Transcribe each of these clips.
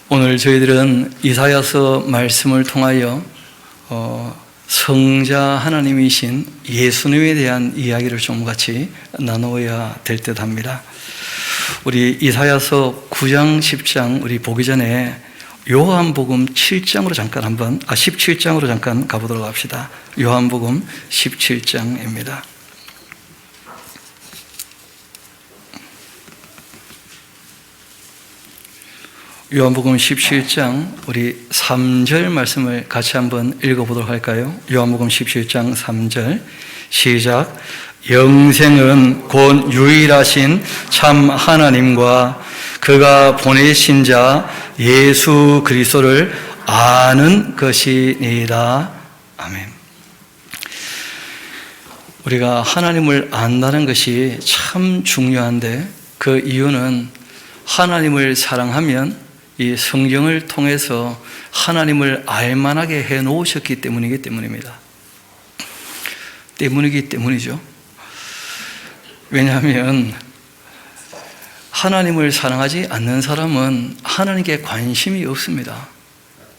오늘 저희들은 이사야서 말씀을 통하여 성자 하나님이신 예수님에 대한 이야기를 좀 같이 나누어야 될 듯 합니다. 우리 이사야서 9장, 10장 우리 보기 전에 요한복음 7장으로 잠깐 17장으로 잠깐 가보도록 합시다. 요한복음 17장입니다. 요한복음 17장 우리 3절 말씀을 같이 한번 읽어보도록 할까요? 요한복음 17장 3절 시작. 영생은 곧 유일하신 참 하나님과 그가 보내신 자 예수 그리스도를 아는 것이니이다. 아멘. 우리가 하나님을 안다는 것이 참 중요한데 그 이유는 하나님을 사랑하면 이 성경을 통해서 하나님을 알만하게 해놓으셨기 때문이기 때문입니다. 때문이기 때문이죠. 왜냐하면 하나님을 사랑하지 않는 사람은 하나님께 관심이 없습니다.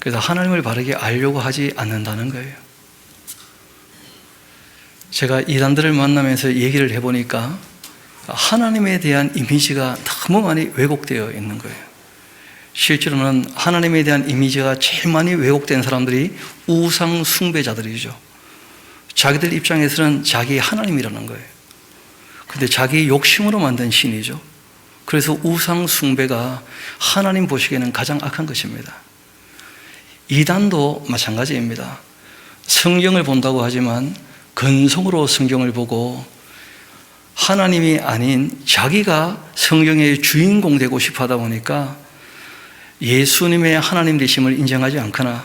그래서 하나님을 바르게 알려고 하지 않는다는 거예요. 제가 이단들을 만나면서 얘기를 해보니까 하나님에 대한 이미지가 너무 많이 왜곡되어 있는 거예요. 실제로는 하나님에 대한 이미지가 제일 많이 왜곡된 사람들이 우상 숭배자들이죠. 자기들 입장에서는 자기 하나님이라는 거예요. 근데 자기 욕심으로 만든 신이죠. 그래서 우상 숭배가 하나님 보시기에는 가장 악한 것입니다. 이단도 마찬가지입니다. 성경을 본다고 하지만 근성으로 성경을 보고 하나님이 아닌 자기가 성경의 주인공 되고 싶어 하다 보니까 예수님의 하나님 되심을 인정하지 않거나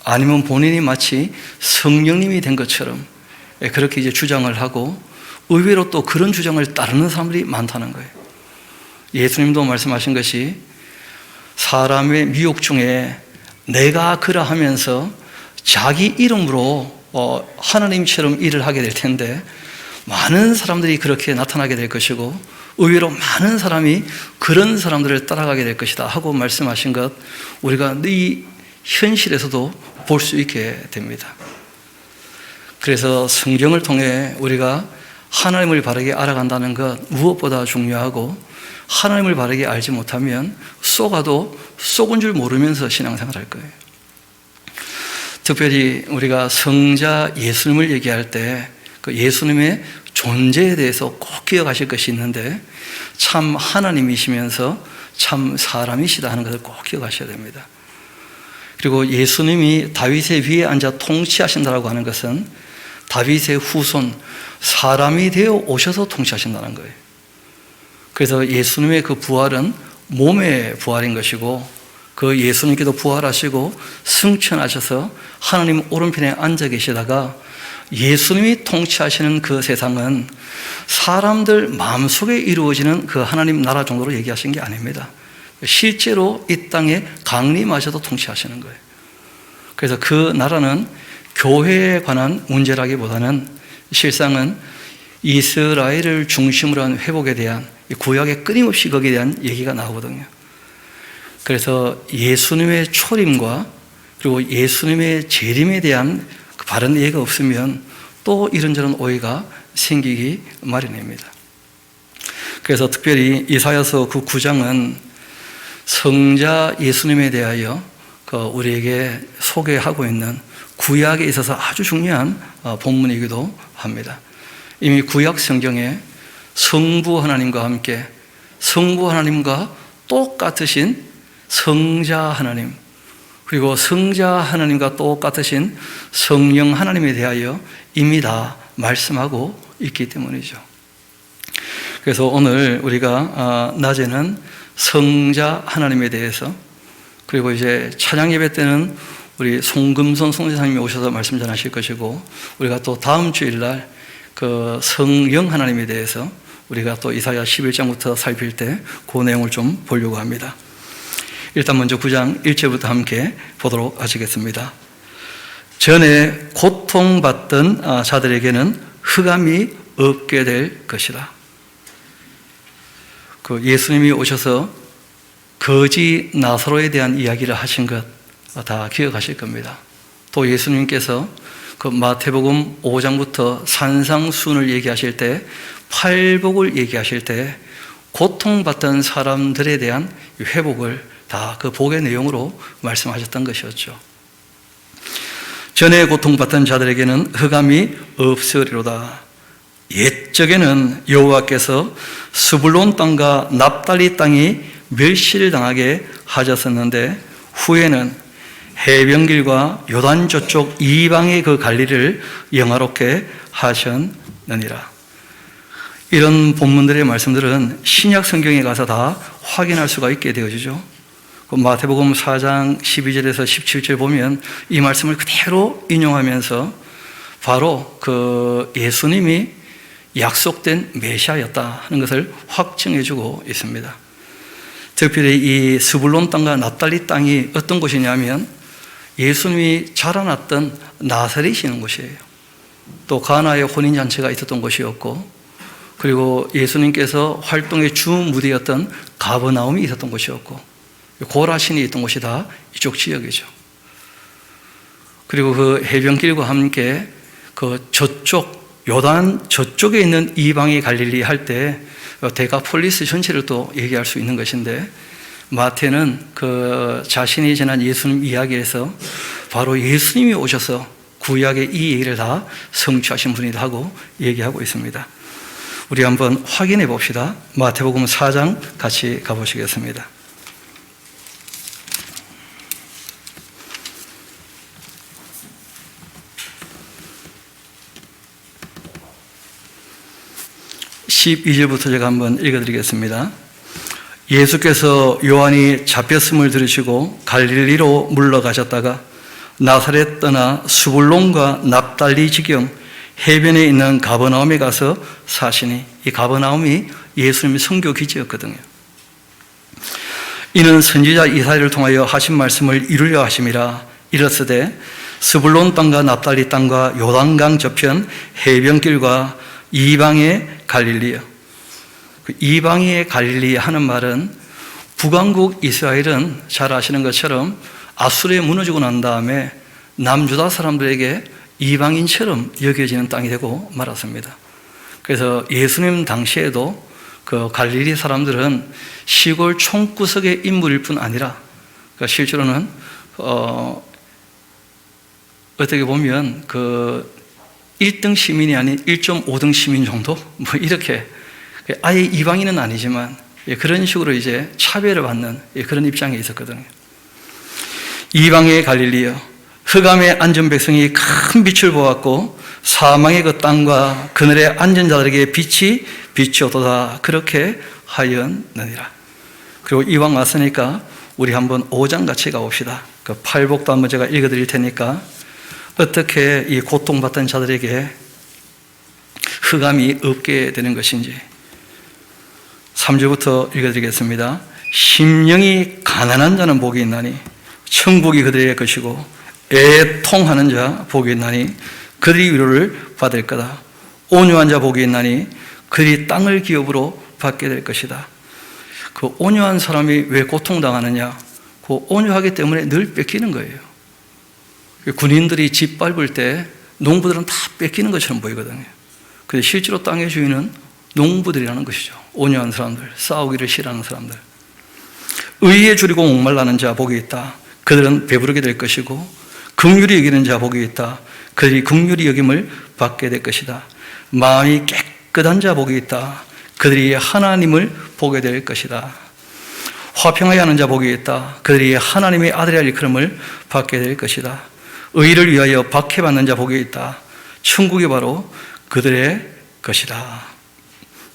아니면 본인이 마치 성령님이 된 것처럼 그렇게 이제 주장을 하고 의외로 또 그런 주장을 따르는 사람들이 많다는 거예요. 예수님도 말씀하신 것이 사람의 미혹 중에 내가 그러하면서 자기 이름으로 하나님처럼 일을 하게 될 텐데 많은 사람들이 그렇게 나타나게 될 것이고 의외로 많은 사람이 그런 사람들을 따라가게 될 것이다 하고 말씀하신 것 우리가 이 현실에서도 볼 수 있게 됩니다. 그래서 성경을 통해 우리가 하나님을 바르게 알아간다는 것 무엇보다 중요하고 하나님을 바르게 알지 못하면 속아도 속은 줄 모르면서 신앙생활 할 거예요. 특별히 우리가 성자 예수님을 얘기할 때 그 예수님의 존재에 대해서 꼭 기억하실 것이 있는데 참 하나님이시면서 참 사람이시다 하는 것을 꼭 기억하셔야 됩니다. 그리고 예수님이 다윗의 위에 앉아 통치하신다고 하는 것은 다윗의 후손 사람이 되어 오셔서 통치하신다는 거예요. 그래서 예수님의 그 부활은 몸의 부활인 것이고 그 예수님께도 부활하시고 승천하셔서 하나님 오른편에 앉아 계시다가 예수님이 통치하시는 그 세상은 사람들 마음속에 이루어지는 그 하나님 나라 정도로 얘기하신 게 아닙니다. 실제로 이 땅에 강림하셔도 통치하시는 거예요. 그래서 그 나라는 교회에 관한 문제라기보다는 실상은 이스라엘을 중심으로 한 회복에 대한 구약에 끊임없이 거기에 대한 얘기가 나오거든요. 그래서 예수님의 초림과 그리고 예수님의 재림에 대한 바른 이해가 없으면 또 이런저런 오해가 생기기 마련입니다. 그래서 특별히 이사야서 그 9장은 성자 예수님에 대하여 우리에게 소개하고 있는 구약에 있어서 아주 중요한 본문이기도 합니다. 이미 구약 성경에 성부 하나님과 함께 성부 하나님과 똑같으신 성자 하나님 그리고 성자 하나님과 똑같으신 성령 하나님에 대하여 이미 다 말씀하고 있기 때문이죠. 그래서 오늘 우리가 낮에는 성자 하나님에 대해서 그리고 이제 찬양 예배 때는 우리 송금선 송제사님이 오셔서 말씀 전하실 것이고 우리가 또 다음 주일날 그 성령 하나님에 대해서 우리가 또 이사야 11장부터 살필 때 그 내용을 좀 보려고 합니다. 일단 먼저 9장 1절부터 함께 보도록 하시겠습니다. 전에 고통받던 자들에게는 흑암이 없게 될 것이다. 그 예수님이 오셔서 거지 나사로에 대한 이야기를 하신 것 다 기억하실 겁니다. 또 예수님께서 그 마태복음 5장부터 산상수훈을 얘기하실 때, 팔복을 얘기하실 때 고통받던 사람들에 대한 회복을 다 그 복의 내용으로 말씀하셨던 것이었죠. 전에 고통받던 자들에게는 흑암이 없으리로다. 옛적에는 여호와께서 스불론 땅과 납달리 땅이 멸시를 당하게 하셨었는데, 후에는 해변길과 요단 저쪽 이방의 그 갈릴리를 영화롭게 하셨느니라. 이런 본문들의 말씀들은 신약 성경에 가서 다 확인할 수가 있게 되어지죠. 마태복음 4장 12절에서 17절 보면 이 말씀을 그대로 인용하면서 바로 그 예수님이 약속된 메시아였다 하는 것을 확증해주고 있습니다. 특별히 이 스불론 땅과 납달리 땅이 어떤 곳이냐면 예수님이 자라났던 나사렛이 있는 곳이에요. 또 가나의 혼인잔치가 있었던 곳이었고, 그리고 예수님께서 활동의 주 무대였던 가버나움이 있었던 곳이었고, 고라신이 있던 곳이 다 이쪽 지역이죠. 그리고 그 해변길과 함께 그 저쪽 요단 저쪽에 있는 이방의 갈릴리 할 때 데카폴리스 전체를 또 얘기할 수 있는 것인데, 마태는 그 자신이 전한 예수님 이야기에서 바로 예수님이 오셔서 구약의 이 얘기를 다 성취하신 분이다 하고 얘기하고 있습니다. 우리 한번 확인해 봅시다. 마태복음 4장 같이 가보시겠습니다. (12절부터) 제가 한번 읽어드리겠습니다. 예수께서 요한이 잡혔음을 들으시고 갈릴리로 물러가셨다가 나사렛 떠나 스불론과 납달리 지경 해변에 있는 가버나움에 가서 사시니, 이 가버나움이 예수님의 선교 기지였거든요. 이는 선지자 이사야를 통하여 하신 말씀을 이루려 하심이라. 이르시되 스불론 땅과 납달리 땅과 요단강 저편 해변길과 이방의 갈릴리요. 그 이방의 갈릴리 하는 말은 북왕국 이스라엘은 잘 아시는 것처럼 아수르에 무너지고 난 다음에 남유다 사람들에게 이방인처럼 여겨지는 땅이 되고 말았습니다. 그래서 예수님 당시에도 그 갈릴리 사람들은 시골 총구석의 인물일 뿐 아니라, 그러니까 실제로는 어떻게 보면 그 1등 시민이 아닌 1.5등 시민 정도? 뭐 이렇게, 아예 이방인은 아니지만 그런 식으로 이제 차별을 받는 그런 입장에 있었거든요. 이방의 갈릴리여, 흑암에 앉은 백성이 큰 빛을 보았고 사망의 그 땅과 그늘에 앉은 자들에게 빛이 비치었도다. 그렇게 하였느니라. 그리고 이왕 왔으니까 우리 한번 5장 같이 가봅시다. 그 팔복도 한번 제가 읽어드릴 테니까 어떻게 이 고통받던 자들에게 흑암이 없게 되는 것인지 3절부터 읽어드리겠습니다. 심령이 가난한 자는 복이 있나니 천국이 그들의 것이고 애통하는 자 복이 있나니 그들이 위로를 받을 거다. 온유한 자 복이 있나니 그들이 땅을 기업으로 받게 될 것이다. 그 온유한 사람이 왜 고통당하느냐? 그 온유하기 때문에 늘 뺏기는 거예요. 군인들이 집 밟을 때 농부들은 다 뺏기는 것처럼 보이거든요. 근데 실제로 땅의 주인은 농부들이라는 것이죠. 온유한 사람들, 싸우기를 싫어하는 사람들. 의에 줄이고 목말라는 자 복이 있다. 그들은 배부르게 될 것이고, 긍휼히 여기는 자 복이 있다. 그들이 긍휼히 여김을 받게 될 것이다. 마음이 깨끗한 자 복이 있다. 그들이 하나님을 보게 될 것이다. 화평하게 하는 자 복이 있다. 그들이 하나님의 아들의 일컬음을 받게 될 것이다. 의를 위하여 박해받는 자 복이 있다. 천국이 바로 그들의 것이다.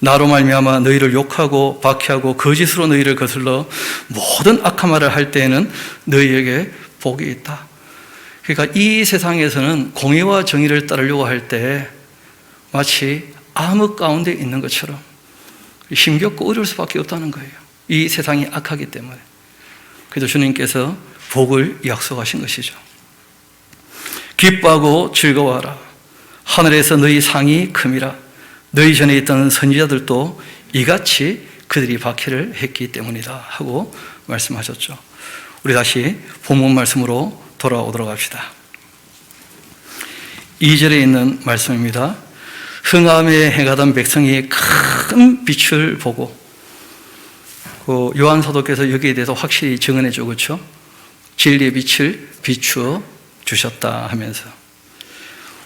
나로 말미암아 너희를 욕하고 박해하고 거짓으로 너희를 거슬러 모든 악한 말을 할 때에는 너희에게 복이 있다. 그러니까 이 세상에서는 공의와 정의를 따르려고 할 때 마치 암흑 가운데 있는 것처럼 힘겹고 어려울 수밖에 없다는 거예요. 이 세상이 악하기 때문에. 그래서 주님께서 복을 약속하신 것이죠. 기뻐하고 즐거워하라. 하늘에서 너희 상이 큼이라. 너희 전에 있던 선지자들도 이같이 그들이 박해를 했기 때문이다 하고 말씀하셨죠. 우리 다시 본문 말씀으로 돌아오도록 합시다. 2절에 있는 말씀입니다. 흥함에 행하던 백성이 큰 빛을 보고, 요한 사도께서 여기에 대해서 확실히 증언해줘, 그렇죠? 진리의 빛을 비추어 주셨다 하면서,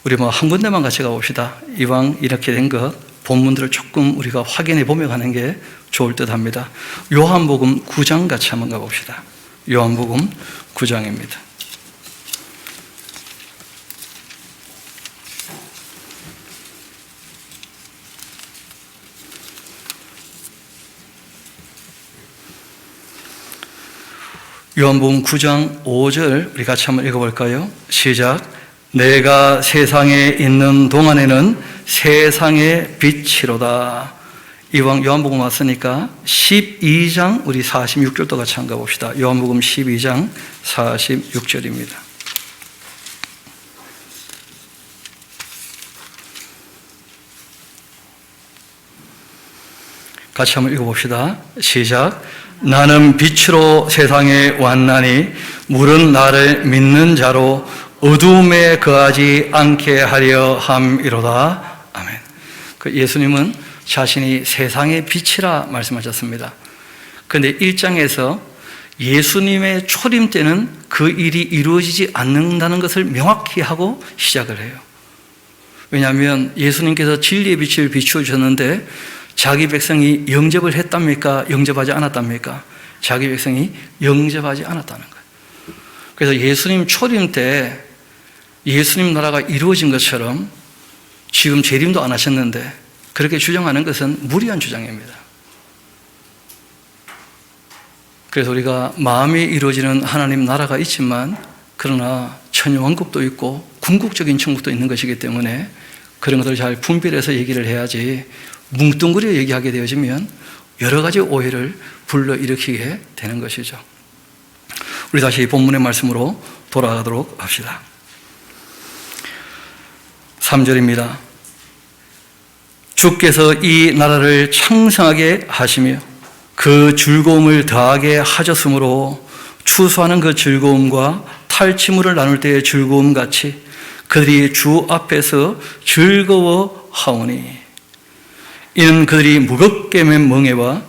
우리 한 군데만 같이 가봅시다. 이왕 이렇게 된 것 본문들을 조금 우리가 확인해 보며 가는 게 좋을 듯 합니다. 요한복음 9장 같이 한번 가봅시다. 요한복음 9장입니다. 요한복음 9장 5절 우리 같이 한번 읽어볼까요? 시작. 내가 세상에 있는 동안에는 세상의 빛이로다. 이왕 요한복음 왔으니까 12장 우리 46절도 같이 한번 가봅시다. 요한복음 12장 46절입니다. 같이 한번 읽어봅시다. 시작. 나는 빛으로 세상에 왔나니 물은 나를 믿는 자로 어둠에 거하지 않게 하려 함이로다. 아멘. 예수님은 자신이 세상의 빛이라 말씀하셨습니다. 그런데 1장에서 예수님의 초림 때는 그 일이 이루어지지 않는다는 것을 명확히 하고 시작을 해요. 왜냐하면 예수님께서 진리의 빛을 비추어 주셨는데 자기 백성이 영접을 했답니까? 영접하지 않았답니까? 자기 백성이 영접하지 않았다는 거예요. 그래서 예수님 초림 때 예수님 나라가 이루어진 것처럼 지금 재림도 안 하셨는데 그렇게 주장하는 것은 무리한 주장입니다. 그래서 우리가 마음이 이루어지는 하나님 나라가 있지만 그러나 천연왕국도 있고 궁극적인 천국도 있는 것이기 때문에 그런 것들을 잘 분별해서 얘기를 해야지 뭉뚱그려 얘기하게 되어지면 여러 가지 오해를 불러일으키게 되는 것이죠. 우리 다시 본문의 말씀으로 돌아가도록 합시다. 3절입니다. 주께서 이 나라를 창성하게 하시며 그 즐거움을 더하게 하셨으므로 추수하는 그 즐거움과 탈취물을 나눌 때의 즐거움 같이 그들이 주 앞에서 즐거워하오니 이는 그들이 무겁게 맨 멍에와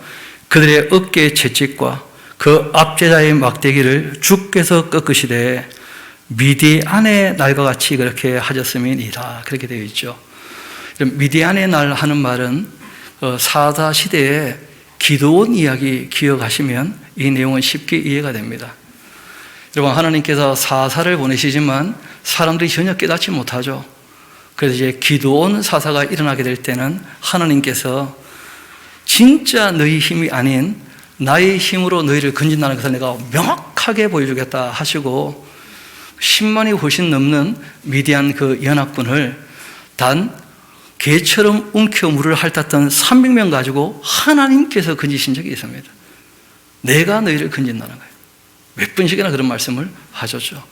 그들의 어깨의 채찍과 그 압제자의 막대기를 주께서 꺾으시되 미디안의 날과 같이 그렇게 하셨음이니라. 그렇게 되어 있죠. 미디안의 날 하는 말은 사사 시대에 기드온 이야기 기억하시면 이 내용은 쉽게 이해가 됩니다. 여러분, 하나님께서 사사를 보내시지만 사람들이 전혀 깨닫지 못하죠. 그래서 이제 기드온 사사가 일어나게 될 때는 하나님께서 진짜 너희 힘이 아닌 나의 힘으로 너희를 건진다는 것을 내가 명확하게 보여주겠다 하시고 10만이 훨씬 넘는 미디안 그 연합군을 단 개처럼 움켜 물을 핥았던 300명 가지고 하나님께서 건지신 적이 있습니다. 내가 너희를 건진다는 거예요. 몇 번씩이나 그런 말씀을 하셨죠.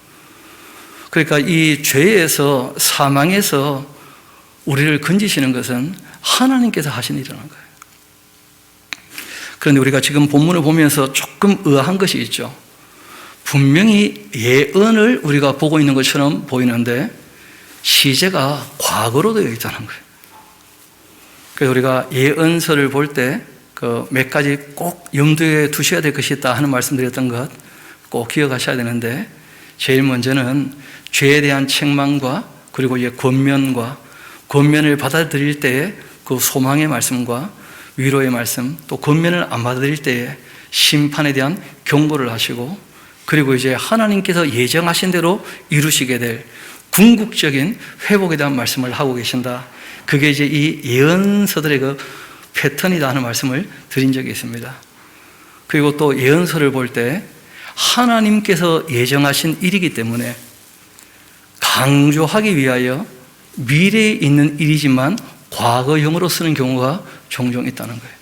그러니까 이 죄에서 사망에서 우리를 건지시는 것은 하나님께서 하신 일이라는 거예요. 그런데 우리가 지금 본문을 보면서 조금 의아한 것이 있죠. 분명히 예언을 우리가 보고 있는 것처럼 보이는데 시제가 과거로 되어 있다는 거예요. 그래서 우리가 예언서를 볼 때 그 몇 가지 꼭 염두에 두셔야 될 것이 있다 하는 말씀드렸던 것 꼭 기억하셔야 되는데, 제일 먼저는 죄에 대한 책망과 그리고 이제 권면을 받아들일 때의 그 소망의 말씀과 위로의 말씀, 또 권면을 안 받아들일 때의 심판에 대한 경고를 하시고, 그리고 이제 하나님께서 예정하신 대로 이루시게 될 궁극적인 회복에 대한 말씀을 하고 계신다. 그게 이제 이 예언서들의 그 패턴이다 하는 말씀을 드린 적이 있습니다. 그리고 또 예언서를 볼 때 하나님께서 예정하신 일이기 때문에 강조하기 위하여 미래에 있는 일이지만 과거형으로 쓰는 경우가 종종 있다는 거예요.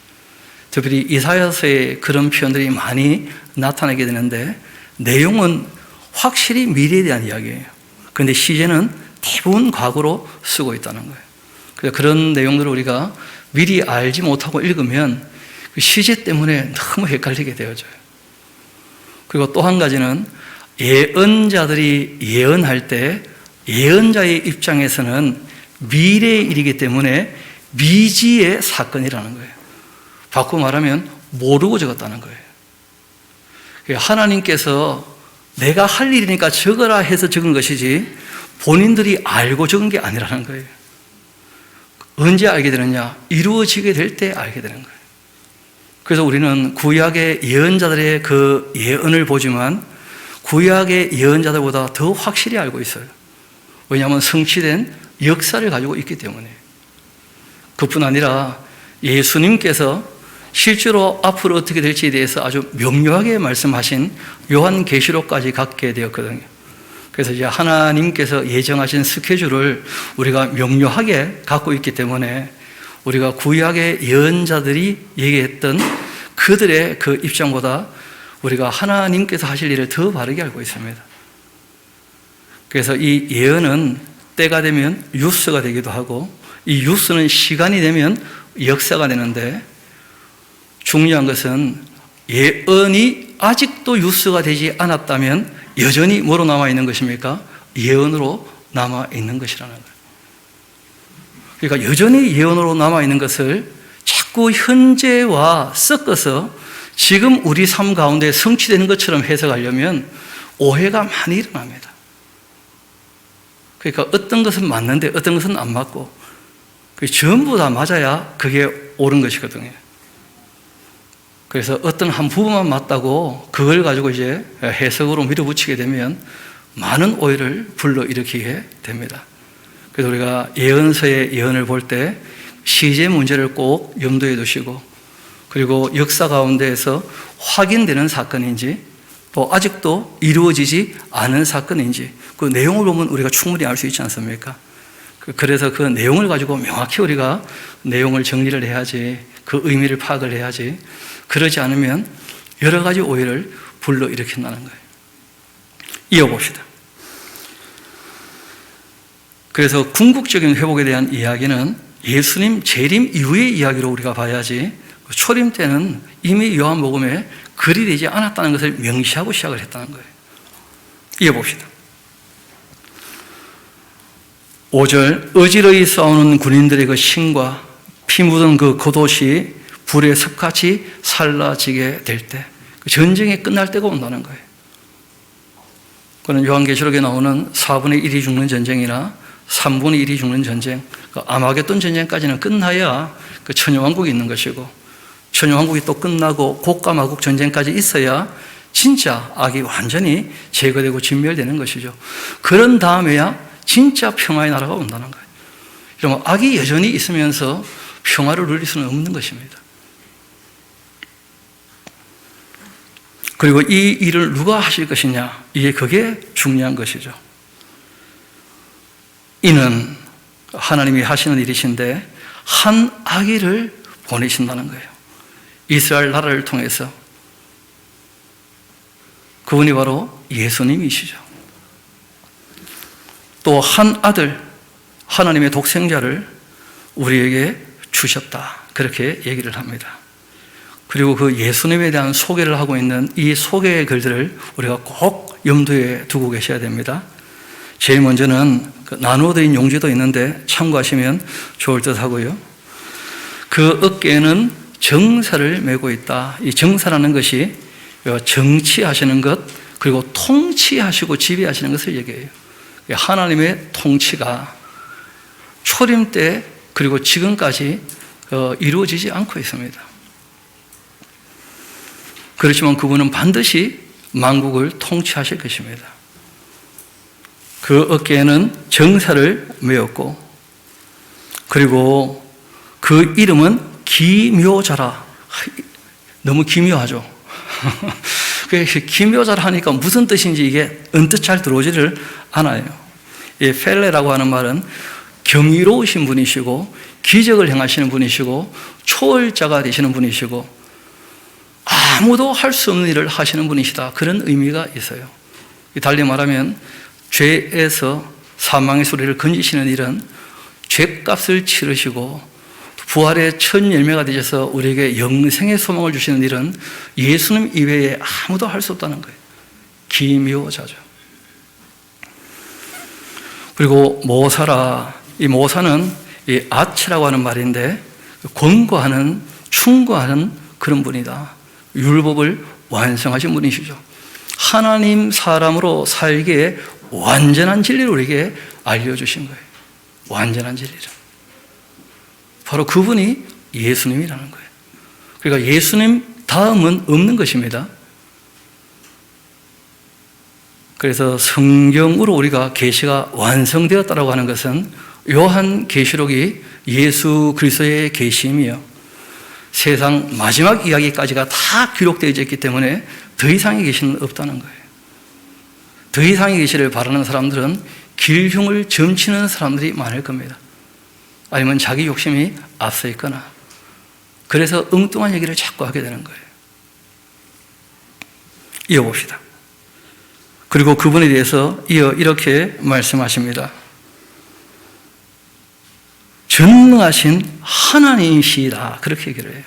특별히 이사야서에 그런 표현들이 많이 나타나게 되는데 내용은 확실히 미래에 대한 이야기예요. 그런데 시제는 대부분 과거로 쓰고 있다는 거예요. 그래서 그런 내용들을 우리가 미리 알지 못하고 읽으면 그 시제 때문에 너무 헷갈리게 되어져요. 그리고 또 한 가지는 예언자들이 예언할 때 예언자의 입장에서는 미래의 일이기 때문에 미지의 사건이라는 거예요. 바꾸고 말하면 모르고 적었다는 거예요. 하나님께서 내가 할 일이니까 적어라 해서 적은 것이지 본인들이 알고 적은 게 아니라는 거예요. 언제 알게 되느냐? 이루어지게 될 때 알게 되는 거예요. 그래서 우리는 구약의 예언자들의 그 예언을 보지만 구약의 예언자들보다 더 확실히 알고 있어요. 왜냐하면 성취된 역사를 가지고 있기 때문에. 그뿐 아니라 예수님께서 실제로 앞으로 어떻게 될지에 대해서 아주 명료하게 말씀하신 요한계시록까지 갖게 되었거든요. 그래서 이제 하나님께서 예정하신 스케줄을 우리가 명료하게 갖고 있기 때문에 우리가 구약의 예언자들이 얘기했던 그들의 그 입장보다 우리가 하나님께서 하실 일을 더 바르게 알고 있습니다. 그래서 이 예언은 때가 되면 유스가 되기도 하고 이 유스는 시간이 되면 역사가 되는데 중요한 것은 예언이 아직도 유스가 되지 않았다면 여전히 뭐로 남아있는 것입니까? 예언으로 남아있는 것이라는 거예요. 그러니까 여전히 예언으로 남아있는 것을 자꾸 현재와 섞어서 지금 우리 삶 가운데 성취되는 것처럼 해석하려면 오해가 많이 일어납니다. 그러니까 어떤 것은 맞는데 어떤 것은 안 맞고 전부 다 맞아야 그게 옳은 것이거든요. 그래서 어떤 한 부분만 맞다고 그걸 가지고 이제 해석으로 밀어붙이게 되면 많은 오해를 불러일으키게 됩니다. 그래서 우리가 예언서의 예언을 볼 때 시제 문제를 꼭 염두에 두시고 그리고 역사 가운데에서 확인되는 사건인지 또 아직도 이루어지지 않은 사건인지 그 내용을 보면 우리가 충분히 알 수 있지 않습니까? 그래서 그 내용을 가지고 명확히 우리가 내용을 정리를 해야지 그 의미를 파악을 해야지 그러지 않으면 여러 가지 오해를 불러일으킨다는 거예요. 이어봅시다. 그래서 궁극적인 회복에 대한 이야기는 예수님 재림 이후의 이야기로 우리가 봐야지 초림 때는 이미 요한복음에 글이 되지 않았다는 것을 명시하고 시작을 했다는 거예요. 이어봅시다. 5절 어지러이 싸우는 군인들의 그 신과 피 묻은 그 겉옷이 불에 섭같이 살라지게 될 때 그 전쟁이 끝날 때가 온다는 거예요. 그는 요한계시록에 나오는 4분의 1이 죽는 전쟁이나 3분의 1이 죽는 전쟁, 그 아마겟돈 전쟁까지는 끝나야 그 천여왕국이 있는 것이고 천여왕국이 또 끝나고 곡과마국 전쟁까지 있어야 진짜 악이 완전히 제거되고 진멸되는 것이죠. 그런 다음에야 진짜 평화의 나라가 온다는 거예요. 이러면 악이 여전히 있으면서 평화를 누릴 수는 없는 것입니다. 그리고 이 일을 누가 하실 것이냐, 그게 중요한 것이죠. 이는 하나님이 하시는 일이신데 한 아기를 보내신다는 거예요. 이스라엘 나라를 통해서. 그분이 바로 예수님이시죠. 또 한 아들, 하나님의 독생자를 우리에게 주셨다. 그렇게 얘기를 합니다. 그리고 그 예수님에 대한 소개를 하고 있는 이 소개의 글들을 우리가 꼭 염두에 두고 계셔야 됩니다. 제일 먼저는 나누어드린 용지도 있는데 참고하시면 좋을 듯 하고요. 그 어깨에는 정사를 메고 있다. 이 정사라는 것이 정치하시는 것 그리고 통치하시고 지배하시는 것을 얘기해요. 하나님의 통치가 초림 때 그리고 지금까지 이루어지지 않고 있습니다. 그렇지만 그분은 반드시 만국을 통치하실 것입니다. 그 어깨에는 정사를 메었고 그리고 그 이름은 기묘자라. 너무 기묘하죠. 기묘자라 하니까 무슨 뜻인지 이게 언뜻 잘 들어오지를 않아요. 이 펠레라고 하는 말은 경이로우신 분이시고 기적을 행하시는 분이시고 초월자가 되시는 분이시고 아무도 할 수 없는 일을 하시는 분이시다. 그런 의미가 있어요. 달리 말하면 죄에서 사망의 소리를 건지시는 일은 죄값을 치르시고 부활의 첫 열매가 되셔서 우리에게 영생의 소망을 주시는 일은 예수님 이외에 아무도 할 수 없다는 거예요. 기묘자죠. 그리고 모사라, 이 모사는 이 아치라고 하는 말인데 권고하는, 충고하는 그런 분이다. 율법을 완성하신 분이시죠. 하나님 사람으로 살기에 완전한 진리를 우리에게 알려주신 거예요. 완전한 진리를. 바로 그분이 예수님이라는 거예요. 그러니까 예수님 다음은 없는 것입니다. 그래서 성경으로 우리가 계시가 완성되었다라고 하는 것은 요한 계시록이 예수 그리스도의 계시이며 세상 마지막 이야기까지가 다 기록되어 있기 때문에 더 이상의 계시는 없다는 거예요. 더 이상의 계시를 바라는 사람들은 길흉을 점치는 사람들이 많을 겁니다. 아니면 자기 욕심이 앞서 있거나 그래서 엉뚱한 얘기를 자꾸 하게 되는 거예요. 이어봅시다. 그리고 그분에 대해서 이어 이렇게 말씀하십니다. 전능하신 하나님이시다. 그렇게 얘기를 해요.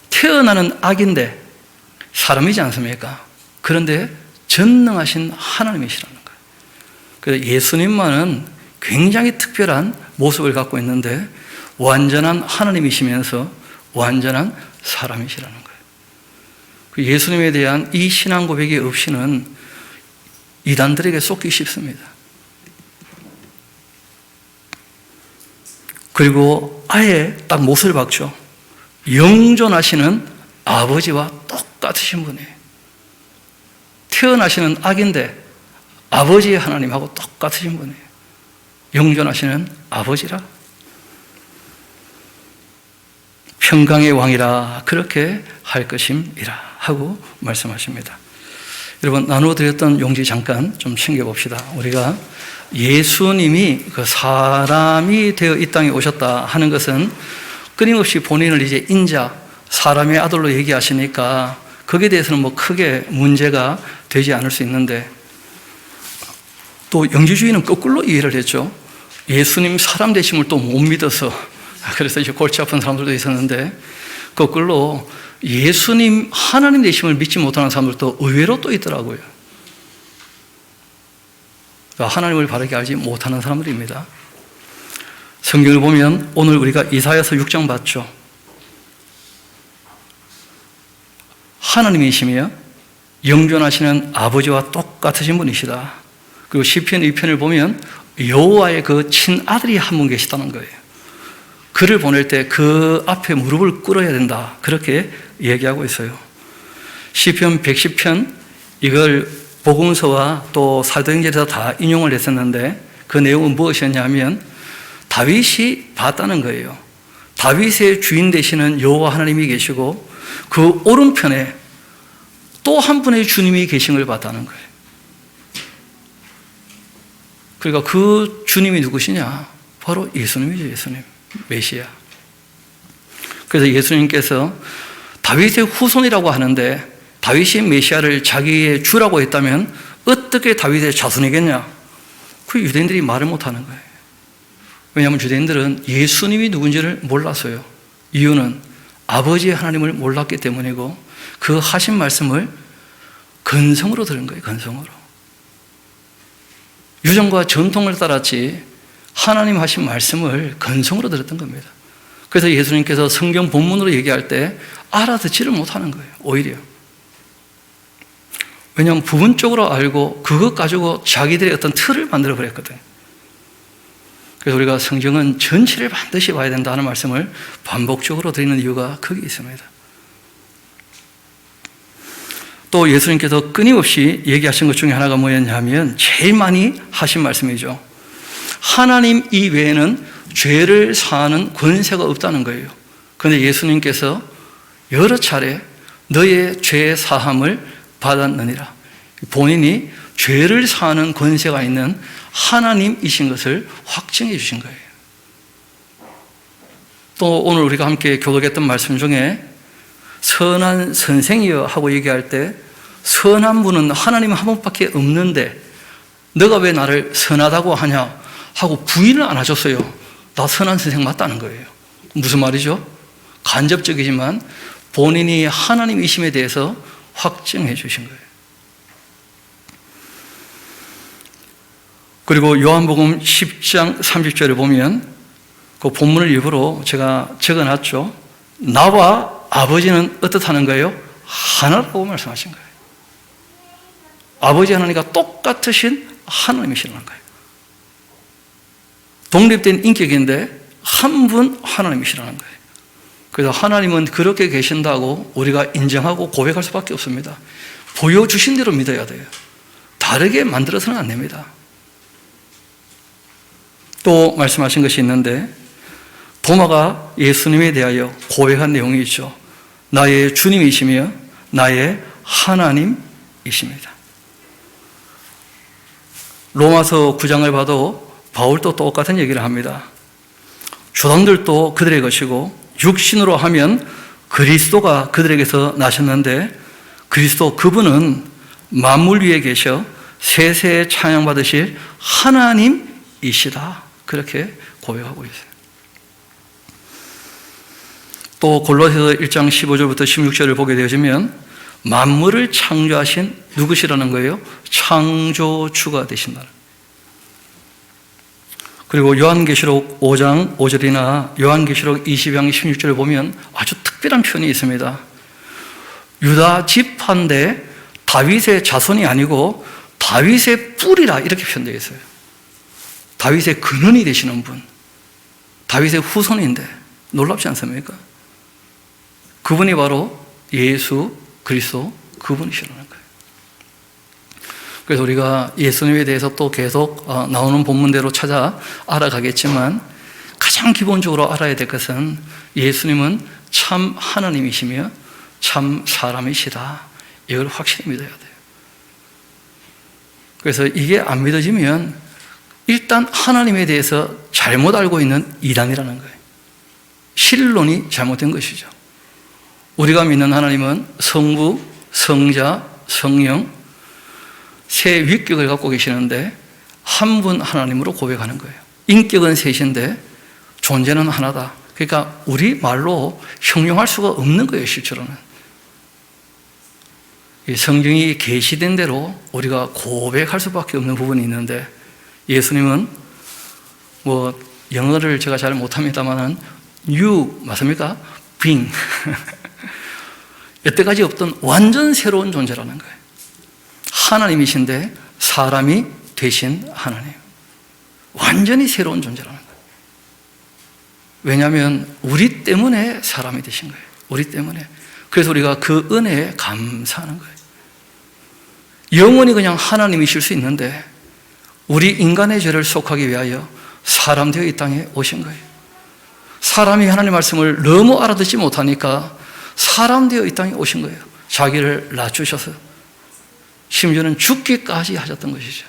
태어나는 아기인데 사람이지 않습니까? 그런데 전능하신 하나님이시라는 거예요. 그래서 예수님만은 굉장히 특별한 모습을 갖고 있는데 완전한 하나님이시면서 완전한 사람이시라는 거예요. 예수님에 대한 이 신앙 고백이 없이는 이단들에게 속기 쉽습니다. 그리고 아예 딱 못을 박죠. 영존하시는 아버지와 똑같으신 분이에요. 태어나시는 아기인데 아버지의 하나님하고 똑같으신 분이에요. 영존하시는 아버지라. 평강의 왕이라 그렇게 할 것임이라 하고 말씀하십니다. 여러분, 나누어드렸던 용지 잠깐 좀 챙겨봅시다. 우리가 예수님이 그 사람이 되어 이 땅에 오셨다 하는 것은 끊임없이 본인을 이제 인자, 사람의 아들로 얘기하시니까 거기에 대해서는 뭐 크게 문제가 되지 않을 수 있는데, 또 영지주의는 거꾸로 이해를 했죠. 예수님 사람 되심을 또 못 믿어서, 그래서 이제 골치 아픈 사람들도 있었는데, 거꾸로 예수님 하나님 되심을 믿지 못하는 사람들도 의외로 또 있더라고요. 그러니까 하나님을 바르게 알지 못하는 사람들입니다. 성경을 보면 오늘 우리가 이사야서 6장 봤죠. 하나님이시며 영존하시는 아버지와 똑같으신 분이시다. 그리고 시편 2편을 보면 여호와의 그 친아들이 한 분 계시다는 거예요. 그를 보낼 때 그 앞에 무릎을 꿇어야 된다. 그렇게 얘기하고 있어요. 시편 110편, 이걸 복음서와 또 사도행전에서 다 인용을 했었는데 그 내용은 무엇이었냐면 다윗이 봤다는 거예요. 다윗의 주인 되시는 여호와 하나님이 계시고 그 오른편에 또 한 분의 주님이 계신 걸 봤다는 거예요. 그러니까 그 주님이 누구시냐? 바로 예수님이죠. 예수님, 메시아. 그래서 예수님께서 다윗의 후손이라고 하는데 다윗이 메시아를 자기의 주라고 했다면 어떻게 다윗의 자손이겠냐? 그 유대인들이 말을 못하는 거예요. 왜냐하면 유대인들은 예수님이 누군지를 몰랐어요. 이유는 아버지의 하나님을 몰랐기 때문이고 그 하신 말씀을 건성으로 들은 거예요. 건성으로. 유전과 전통을 따랐지 하나님 하신 말씀을 건성으로 들었던 겁니다. 그래서 예수님께서 성경 본문으로 얘기할 때 알아듣지를 못하는 거예요. 오히려. 왜냐하면 부분적으로 알고 그것 가지고 자기들의 어떤 틀을 만들어 버렸거든요. 그래서 우리가 성경은 전체를 반드시 봐야 된다는 말씀을 반복적으로 드리는 이유가 거기 있습니다. 또 예수님께서 끊임없이 얘기하신 것 중에 하나가 뭐였냐면 제일 많이 하신 말씀이죠. 하나님 이외에는 죄를 사하는 권세가 없다는 거예요. 그런데 예수님께서 여러 차례 너의 죄 사함을 받았느니라. 본인이 죄를 사하는 권세가 있는 하나님이신 것을 확증해 주신 거예요. 또 오늘 우리가 함께 교독했던 말씀 중에 선한 선생이여 하고 얘기할 때 선한 분은 하나님 한 분밖에 없는데 너가 왜 나를 선하다고 하냐 하고 부인을 안 하셨어요. 나 선한 선생 맞다는 거예요. 무슨 말이죠? 간접적이지만 본인이 하나님이심에 대해서 확증해 주신 거예요. 그리고 요한복음 10장 30절에 보면 그 본문을 일부러 제가 적어놨죠. 나와 아버지는 어떻다는 거예요? 하나라고 말씀하신 거예요. 아버지 하나님과 똑같으신 하나님이시라는 거예요. 독립된 인격인데 한 분 하나님이시라는 거예요. 그래서 하나님은 그렇게 계신다고 우리가 인정하고 고백할 수밖에 없습니다. 보여주신 대로 믿어야 돼요. 다르게 만들어서는 안 됩니다. 또 말씀하신 것이 있는데 도마가 예수님에 대하여 고백한 내용이 있죠. 나의 주님이시며 나의 하나님이십니다. 로마서 9장을 봐도 바울도 똑같은 얘기를 합니다. 조상들도 그들의 것이고 육신으로 하면 그리스도가 그들에게서 나셨는데 그리스도 그분은 만물 위에 계셔 세세에 찬양받으실 하나님이시다. 그렇게 고백하고 있어요. 또 골로새서 1장 15절부터 16절을 보게 되어지면 만물을 창조하신 누구시라는 거예요? 창조주가 되신다. 그리고 요한계시록 5장 5절이나 요한계시록 20장 16절을 보면 아주 특별한 표현이 있습니다. 유다 지파인데 다윗의 자손이 아니고 다윗의 뿔이라 이렇게 표현되어 있어요. 다윗의 근원이 되시는 분, 다윗의 후손인데 놀랍지 않습니까? 그분이 바로 예수 그리스도 그분이시라는 거예요. 그래서 우리가 예수님에 대해서 또 계속 나오는 본문대로 찾아 알아가겠지만 가장 기본적으로 알아야 될 것은 예수님은 참 하나님이시며 참 사람이시다. 이걸 확실히 믿어야 돼요. 그래서 이게 안 믿어지면 일단 하나님에 대해서 잘못 알고 있는 이단이라는 거예요. 신론이 잘못된 것이죠. 우리가 믿는 하나님은 성부, 성자, 성령 세 위격을 갖고 계시는데 한 분 하나님으로 고백하는 거예요. 인격은 셋인데 존재는 하나다. 그러니까 우리 말로 형용할 수가 없는 거예요, 실제로는. 이 성경이 계시된 대로 우리가 고백할 수밖에 없는 부분이 있는데 예수님은 영어를 제가 잘 못합니다만은 you 맞습니까? being 여태까지 없던 완전 새로운 존재라는 거예요. 하나님이신데 사람이 되신 하나님. 완전히 새로운 존재라는 거예요. 왜냐하면 우리 때문에 사람이 되신 거예요. 우리 때문에. 그래서 우리가 그 은혜에 감사하는 거예요. 영원히 그냥 하나님이실 수 있는데 우리 인간의 죄를 속하기 위하여 사람 되어 이 땅에 오신 거예요. 사람이 하나님 말씀을 너무 알아듣지 못하니까 사람 되어 이 땅에 오신 거예요. 자기를 낮추셔서 심지어는 죽기까지 하셨던 것이죠.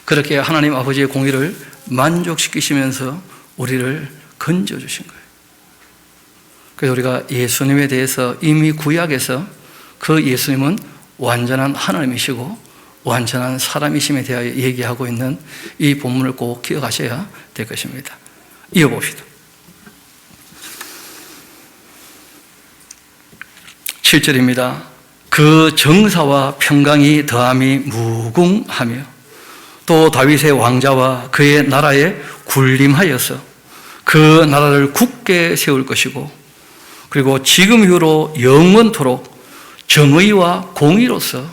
그렇게 하나님 아버지의 공의를 만족시키시면서 우리를 건져주신 거예요. 그래서 우리가 예수님에 대해서 이미 구약에서 그 예수님은 완전한 하나님이시고 완전한 사람이심에 대하여 얘기하고 있는 이 본문을 꼭 기억하셔야 될 것입니다. 이어봅시다. 7절입니다. 그 정사와 평강이 더함이 무궁하며 또 다윗의 왕자와 그의 나라에 군림하여서 그 나라를 굳게 세울 것이고 그리고 지금 이후로 영원토록 정의와 공의로서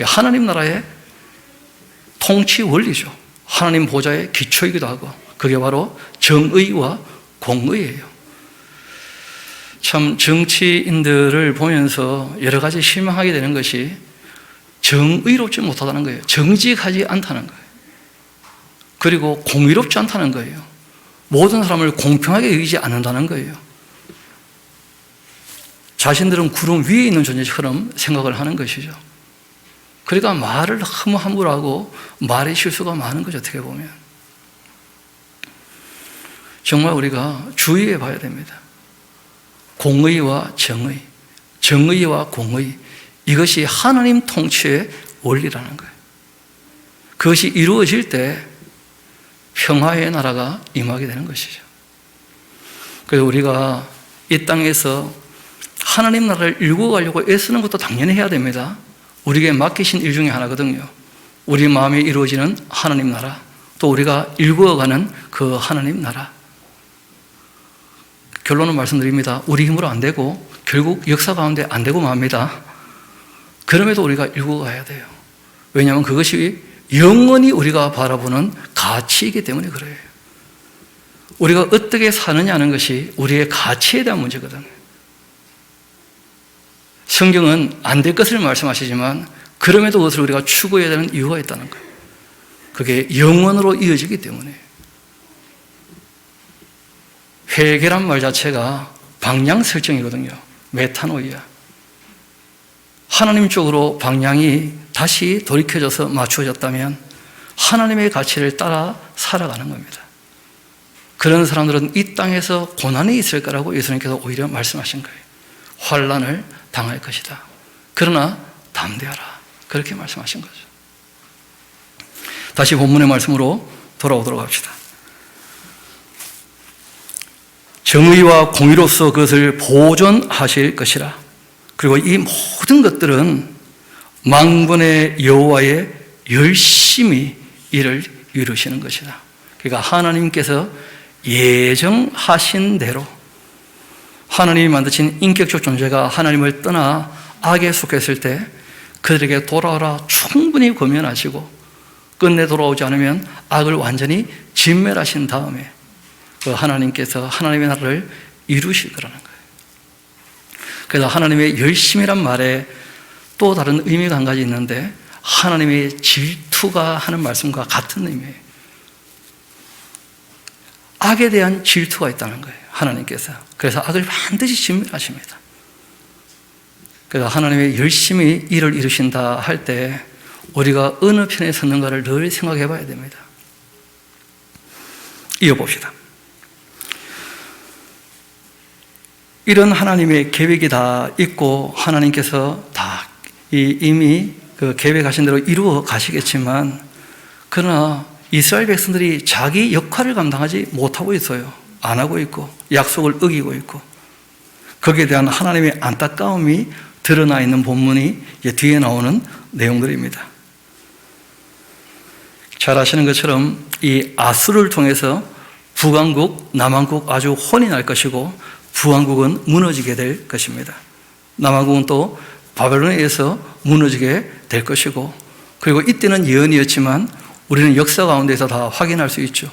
하나님 나라의 통치 원리죠. 하나님 보좌의 기초이기도 하고 그게 바로 정의와 공의예요. 참 정치인들을 보면서 여러 가지 실망하게 되는 것이 정의롭지 못하다는 거예요. 정직하지 않다는 거예요. 그리고 공의롭지 않다는 거예요. 모든 사람을 공평하게 여기지 않는다는 거예요. 자신들은 구름 위에 있는 존재처럼 생각을 하는 것이죠. 그러니까 말을 너무 함부로 하고 말의 실수가 많은 거죠. 어떻게 보면 정말 우리가 주의해 봐야 됩니다. 공의와 정의, 정의와 공의, 이것이 하나님 통치의 원리라는 거예요. 그것이 이루어질 때 평화의 나라가 임하게 되는 것이죠. 그래서 우리가 이 땅에서 하나님 나라를 일구어가려고 애쓰는 것도 당연히 해야 됩니다. 우리에게 맡기신 일 중에 하나거든요. 우리 마음에 이루어지는 하나님 나라, 또 우리가 일구어가는 그 하나님 나라. 결론은 말씀드립니다. 우리 힘으로 안 되고 결국 역사 가운데 안 되고 맙니다. 그럼에도 우리가 일구어가야 돼요. 왜냐하면 그것이 영원히 우리가 바라보는 가치이기 때문에 그래요. 우리가 어떻게 사느냐는 것이 우리의 가치에 대한 문제거든요. 성경은 안 될 것을 말씀하시지만 그럼에도 그것을 우리가 추구해야 되는 이유가 있다는 거예요. 그게 영원으로 이어지기 때문에. 회개란 말 자체가 방향 설정이거든요. 메타노이아. 하나님 쪽으로 방향이 다시 돌이켜져서 맞추어졌다면 하나님의 가치를 따라 살아가는 겁니다. 그런 사람들은 이 땅에서 고난이 있을 거라고 예수님께서 오히려 말씀하신 거예요. 환난을 당할 것이다. 그러나 담대하라. 그렇게 말씀하신 거죠. 다시 본문의 말씀으로 돌아오도록 합시다. 정의와 공의로서 그것을 보존하실 것이라. 그리고 이 모든 것들은 만군의 여호와의 열심히 이를 이루시는 것이다. 그러니까 하나님께서 예정하신 대로 하나님이 만드신 인격적 존재가 하나님을 떠나 악에 속했을 때 그들에게 돌아오라 충분히 권면하시고 끝내 돌아오지 않으면 악을 완전히 진멸하신 다음에 그 하나님께서 하나님의 나라를 이루실 거라는 거예요. 그래서 하나님의 열심이란 말에 또 다른 의미가 한 가지 있는데 하나님의 질투가 하는 말씀과 같은 의미예요. 악에 대한 질투가 있다는 거예요. 하나님께서. 그래서 악을 반드시 진멸하십니다. 그래서 하나님의 열심히 일을 이루신다 할 때 우리가 어느 편에 섰는가를 늘 생각해 봐야 됩니다. 이어봅시다. 이런 하나님의 계획이 다 있고 하나님께서 다 이미 그 계획하신 대로 이루어 가시겠지만 그러나 이스라엘 백성들이 자기 역할을 감당하지 못하고 있어요. 안 하고 있고 약속을 어기고 있고 거기에 대한 하나님의 안타까움이 드러나 있는 본문이 뒤에 나오는 내용들입니다. 잘 아시는 것처럼 이 아수르를 통해서 북왕국, 남왕국 아주 혼이 날 것이고 북왕국은 무너지게 될 것입니다. 남왕국은 또 바벨론에 의해서 무너지게 될 것이고 그리고 이때는 예언이었지만 우리는 역사 가운데서 다 확인할 수 있죠.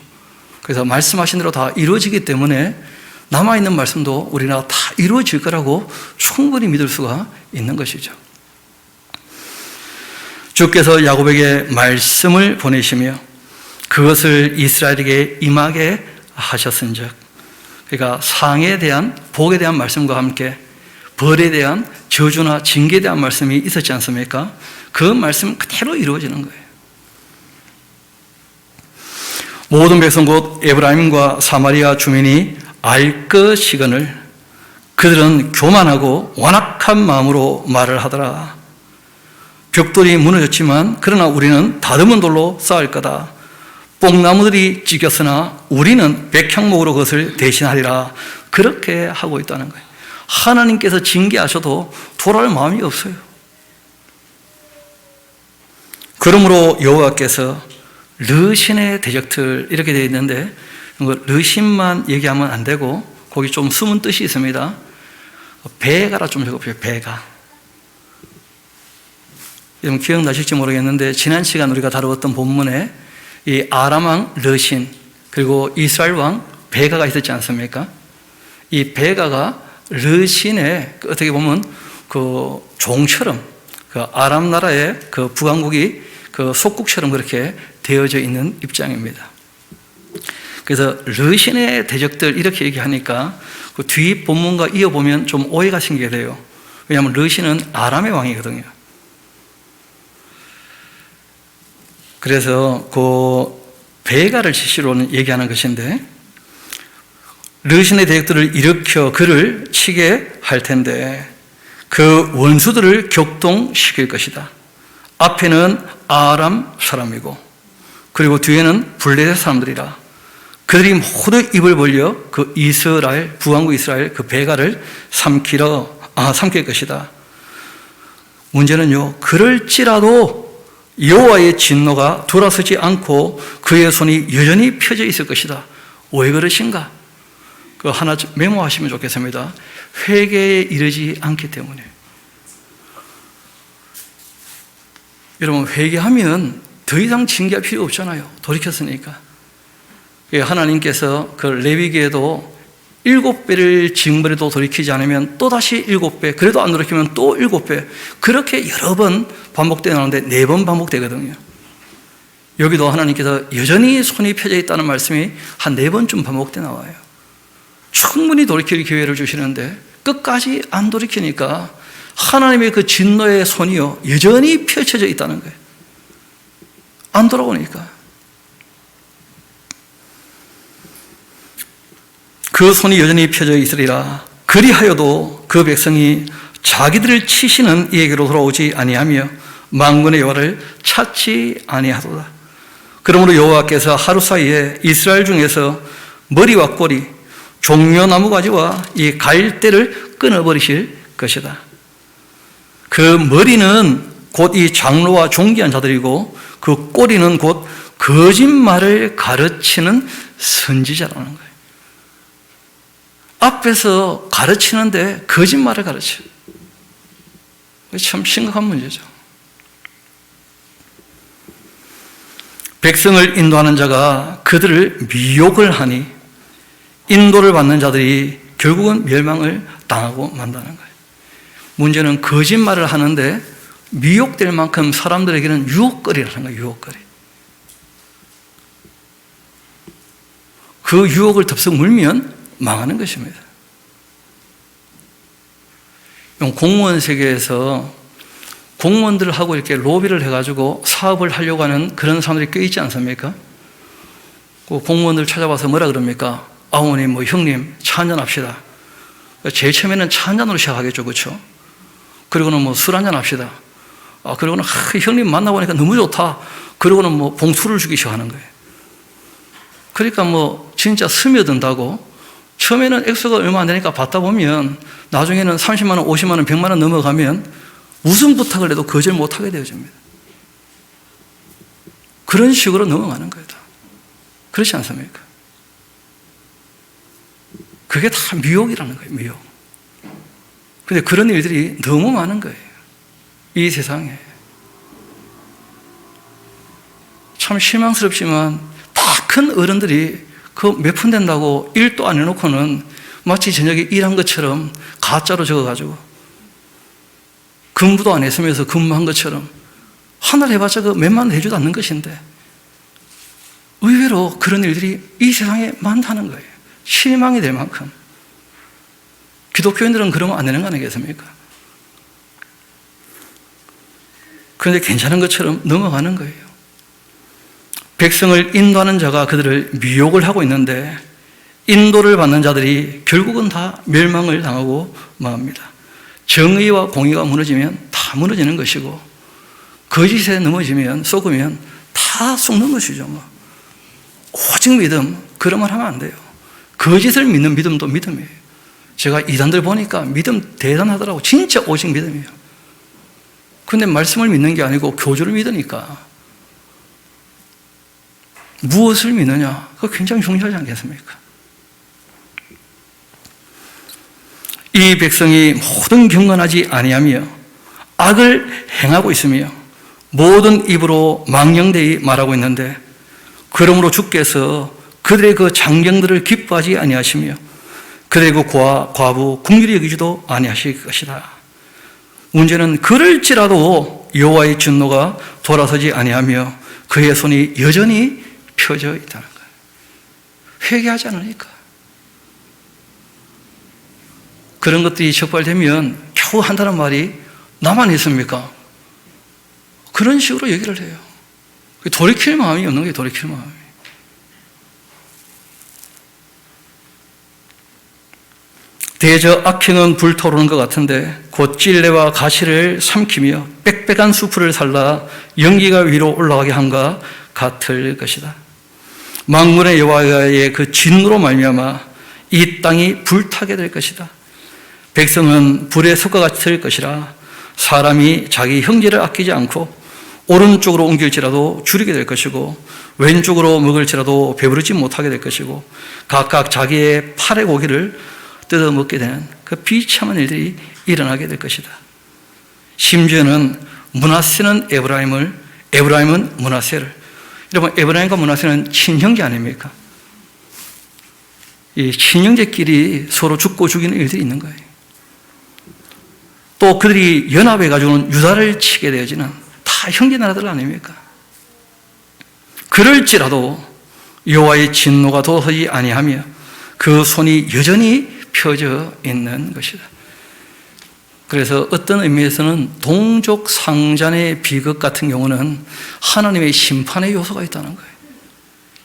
그래서 말씀하신 대로 다 이루어지기 때문에 남아있는 말씀도 우리나라 다 이루어질 거라고 충분히 믿을 수가 있는 것이죠. 주께서 야곱에게 말씀을 보내시며 그것을 이스라엘에게 임하게 하셨은즉 그러니까 상에 대한 복에 대한 말씀과 함께 벌에 대한 저주나 징계에 대한 말씀이 있었지 않습니까? 그 말씀 그대로 이루어지는 거예요. 모든 백성 곧 에브라임과 사마리아 주민이 알 것이거늘 그들은 교만하고 완악한 마음으로 말을 하더라. 벽돌이 무너졌지만 그러나 우리는 다듬은 돌로 쌓을 거다. 뽕나무들이 찢겼으나 우리는 백향목으로 그것을 대신하리라. 그렇게 하고 있다는 거예요. 하나님께서 징계하셔도 돌아올 마음이 없어요. 그러므로 여호와께서 르신의 대적들 이렇게 되어 있는데 르신만 얘기하면 안 되고 거기 좀 숨은 뜻이 있습니다. 베가라 좀 적어보세요. 베가. 여러분 기억나실지 모르겠는데 지난 시간 우리가 다루었던 본문에 이 아람 왕 르신 그리고 이스라엘 왕 베가가 있었지 않습니까? 이 베가가 르신의 어떻게 보면 그 종처럼 그 아람 나라의 그 북왕국이 그 속국처럼 그렇게 되어져 있는 입장입니다. 그래서 르신의 대적들 이렇게 얘기하니까 그 뒤 본문과 이어보면 좀 오해가 생기게 돼요. 왜냐하면 르신은 아람의 왕이거든요. 그래서 그 베가를 지시로는 얘기하는 것인데 르신의 대적들을 일으켜 그를 치게 할 텐데 그 원수들을 격동시킬 것이다. 앞에는 아람 사람이고 그리고 뒤에는 블레셋 사람들이라. 그들이 모두 입을 벌려 그 이스라엘, 부왕국 이스라엘 그 베가를 삼킬 것이다. 문제는요, 그럴지라도 여호와의 진노가 돌아서지 않고 그의 손이 여전히 펴져 있을 것이다. 왜 그러신가? 그 하나 메모하시면 좋겠습니다. 회개에 이르지 않기 때문에. 여러분, 회개하면 더 이상 징계할 필요 없잖아요. 돌이켰으니까. 하나님께서 그 레위기에도 7배를 징벌해도 돌이키지 않으면 또다시 7배, 그래도 안 돌이키면 또 7배, 그렇게 여러 번 반복되어 나오는데 4번 반복되거든요. 여기도 하나님께서 여전히 손이 펴져 있다는 말씀이 한 4번쯤 반복되어 나와요. 충분히 돌이킬 기회를 주시는데 끝까지 안 돌이키니까 하나님의 그 진노의 손이요, 여전히 펼쳐져 있다는 거예요. 안 돌아오니까. 그 손이 여전히 펴져 있으리라. 그리하여도 그 백성이 자기들을 치시는 이에게로 돌아오지 아니하며 만군의 여호와를 찾지 아니하도다. 그러므로 여호와께서 하루 사이에 이스라엘 중에서 머리와 꼬리, 종려나무 가지와 이 갈대를 끊어버리실 것이다. 그 머리는 곧 이 장로와 존귀한 자들이고 그 꼬리는 곧 거짓말을 가르치는 선지자라는 거예요. 앞에서 가르치는데 거짓말을 가르쳐요. 참 심각한 문제죠. 백성을 인도하는 자가 그들을 미혹을 하니 인도를 받는 자들이 결국은 멸망을 당하고 만다는 거예요. 문제는 거짓말을 하는데 미혹될 만큼 사람들에게는 유혹거리라는 거예요. 유혹거리. 그 유혹을 덥석 물면 망하는 것입니다. 공무원 세계에서 공무원들하고 이렇게 로비를 해가지고 사업을 하려고 하는 그런 사람들이 꽤 있지 않습니까? 그 공무원들 찾아와서 뭐라 그럽니까? 어머님, 형님, 차 한잔 합시다. 제일 처음에는 차 한잔으로 시작하겠죠, 그렇죠? 그리고는 술 한잔 합시다. 그리고는 형님 만나보니까 너무 좋다. 그리고는 봉투를 주기 시작하는 거예요. 그러니까 진짜 스며든다고 처음에는 액수가 얼마 안 되니까 받다 보면 나중에는 30만 원, 50만 원, 100만 원 넘어가면 무슨 부탁을 해도 거절 못하게 되어집니다. 그런 식으로 넘어가는 거예요. 그렇지 않습니까? 그게 다 미혹이라는 거예요. 미혹. 근데 그런 일들이 너무 많은 거예요. 이 세상에. 참 실망스럽지만 다 큰 어른들이 그 몇 푼 된다고 일도 안 해놓고는 마치 저녁에 일한 것처럼 가짜로 적어가지고 근무도 안 했으면서 근무한 것처럼 하나 해봤자 그 몇만 원 해주도 않는 것인데 의외로 그런 일들이 이 세상에 많다는 거예요. 실망이 될 만큼. 기독교인들은 그러면 안 되는 거 아니겠습니까? 그런데 괜찮은 것처럼 넘어가는 거예요. 백성을 인도하는 자가 그들을 미혹을 하고 있는데 인도를 받는 자들이 결국은 다 멸망을 당하고 맙니다. 정의와 공의가 무너지면 다 무너지는 것이고 거짓에 넘어지면 썩으면 다 썩는 것이죠. 오직 믿음, 그런 말 하면 안 돼요. 거짓을 믿는 믿음도 믿음이에요. 제가 이단들 보니까 믿음 대단하더라고. 진짜 오직 믿음이에요. 그런데 말씀을 믿는 게 아니고 교주를 믿으니까 무엇을 믿느냐? 그거 굉장히 중요하지 않겠습니까? 이 백성이 모든 경건하지 아니하며 악을 행하고 있으며 모든 입으로 망령되이 말하고 있는데 그러므로 주께서 그들의 그 장경들을 기뻐하지 아니하시며 그들의 그 과부 긍휼히 여기지도 아니하실 것이다. 문제는 그럴지라도 여호와의 진노가 돌아서지 아니하며 그의 손이 여전히 펴져 있다는 거예요. 회개하지 않으니까. 그런 것들이 적발되면 겨우 한다는 말이 나만 있습니까? 그런 식으로 얘기를 해요. 돌이킬 마음이 없는 게 돌이킬 마음이. 대저 악행은 불타오르는 것 같은데 곧 찔레와 가시를 삼키며 빽빽한 수풀을 살라 연기가 위로 올라가게 한과 같을 것이다. 만군의 여호와의 그 진노로 말미암아 이 땅이 불타게 될 것이다. 백성은 불의 석과 같이 될 것이라. 사람이 자기 형제를 아끼지 않고 오른쪽으로 옮길지라도 줄이게 될 것이고 왼쪽으로 먹을지라도 배부르지 못하게 될 것이고 각각 자기의 팔의 고기를 뜯어먹게 되는 그 비참한 일들이 일어나게 될 것이다. 심지어는 므낫세는 에브라임을, 에브라임은 므낫세를. 여러분, 에브라임과 므낫세는 친형제 아닙니까? 이 친형제끼리 서로 죽고 죽이는 일들이 있는 거예요. 또 그들이 연합해가지고는 유다를 치게 되어지는 다 형제 나라들 아닙니까? 그럴지라도 여호와의 진노가 도서지 아니하며 그 손이 여전히 펴져 있는 것이다. 그래서 어떤 의미에서는 동족 상잔의 비극 같은 경우는 하나님의 심판의 요소가 있다는 거예요.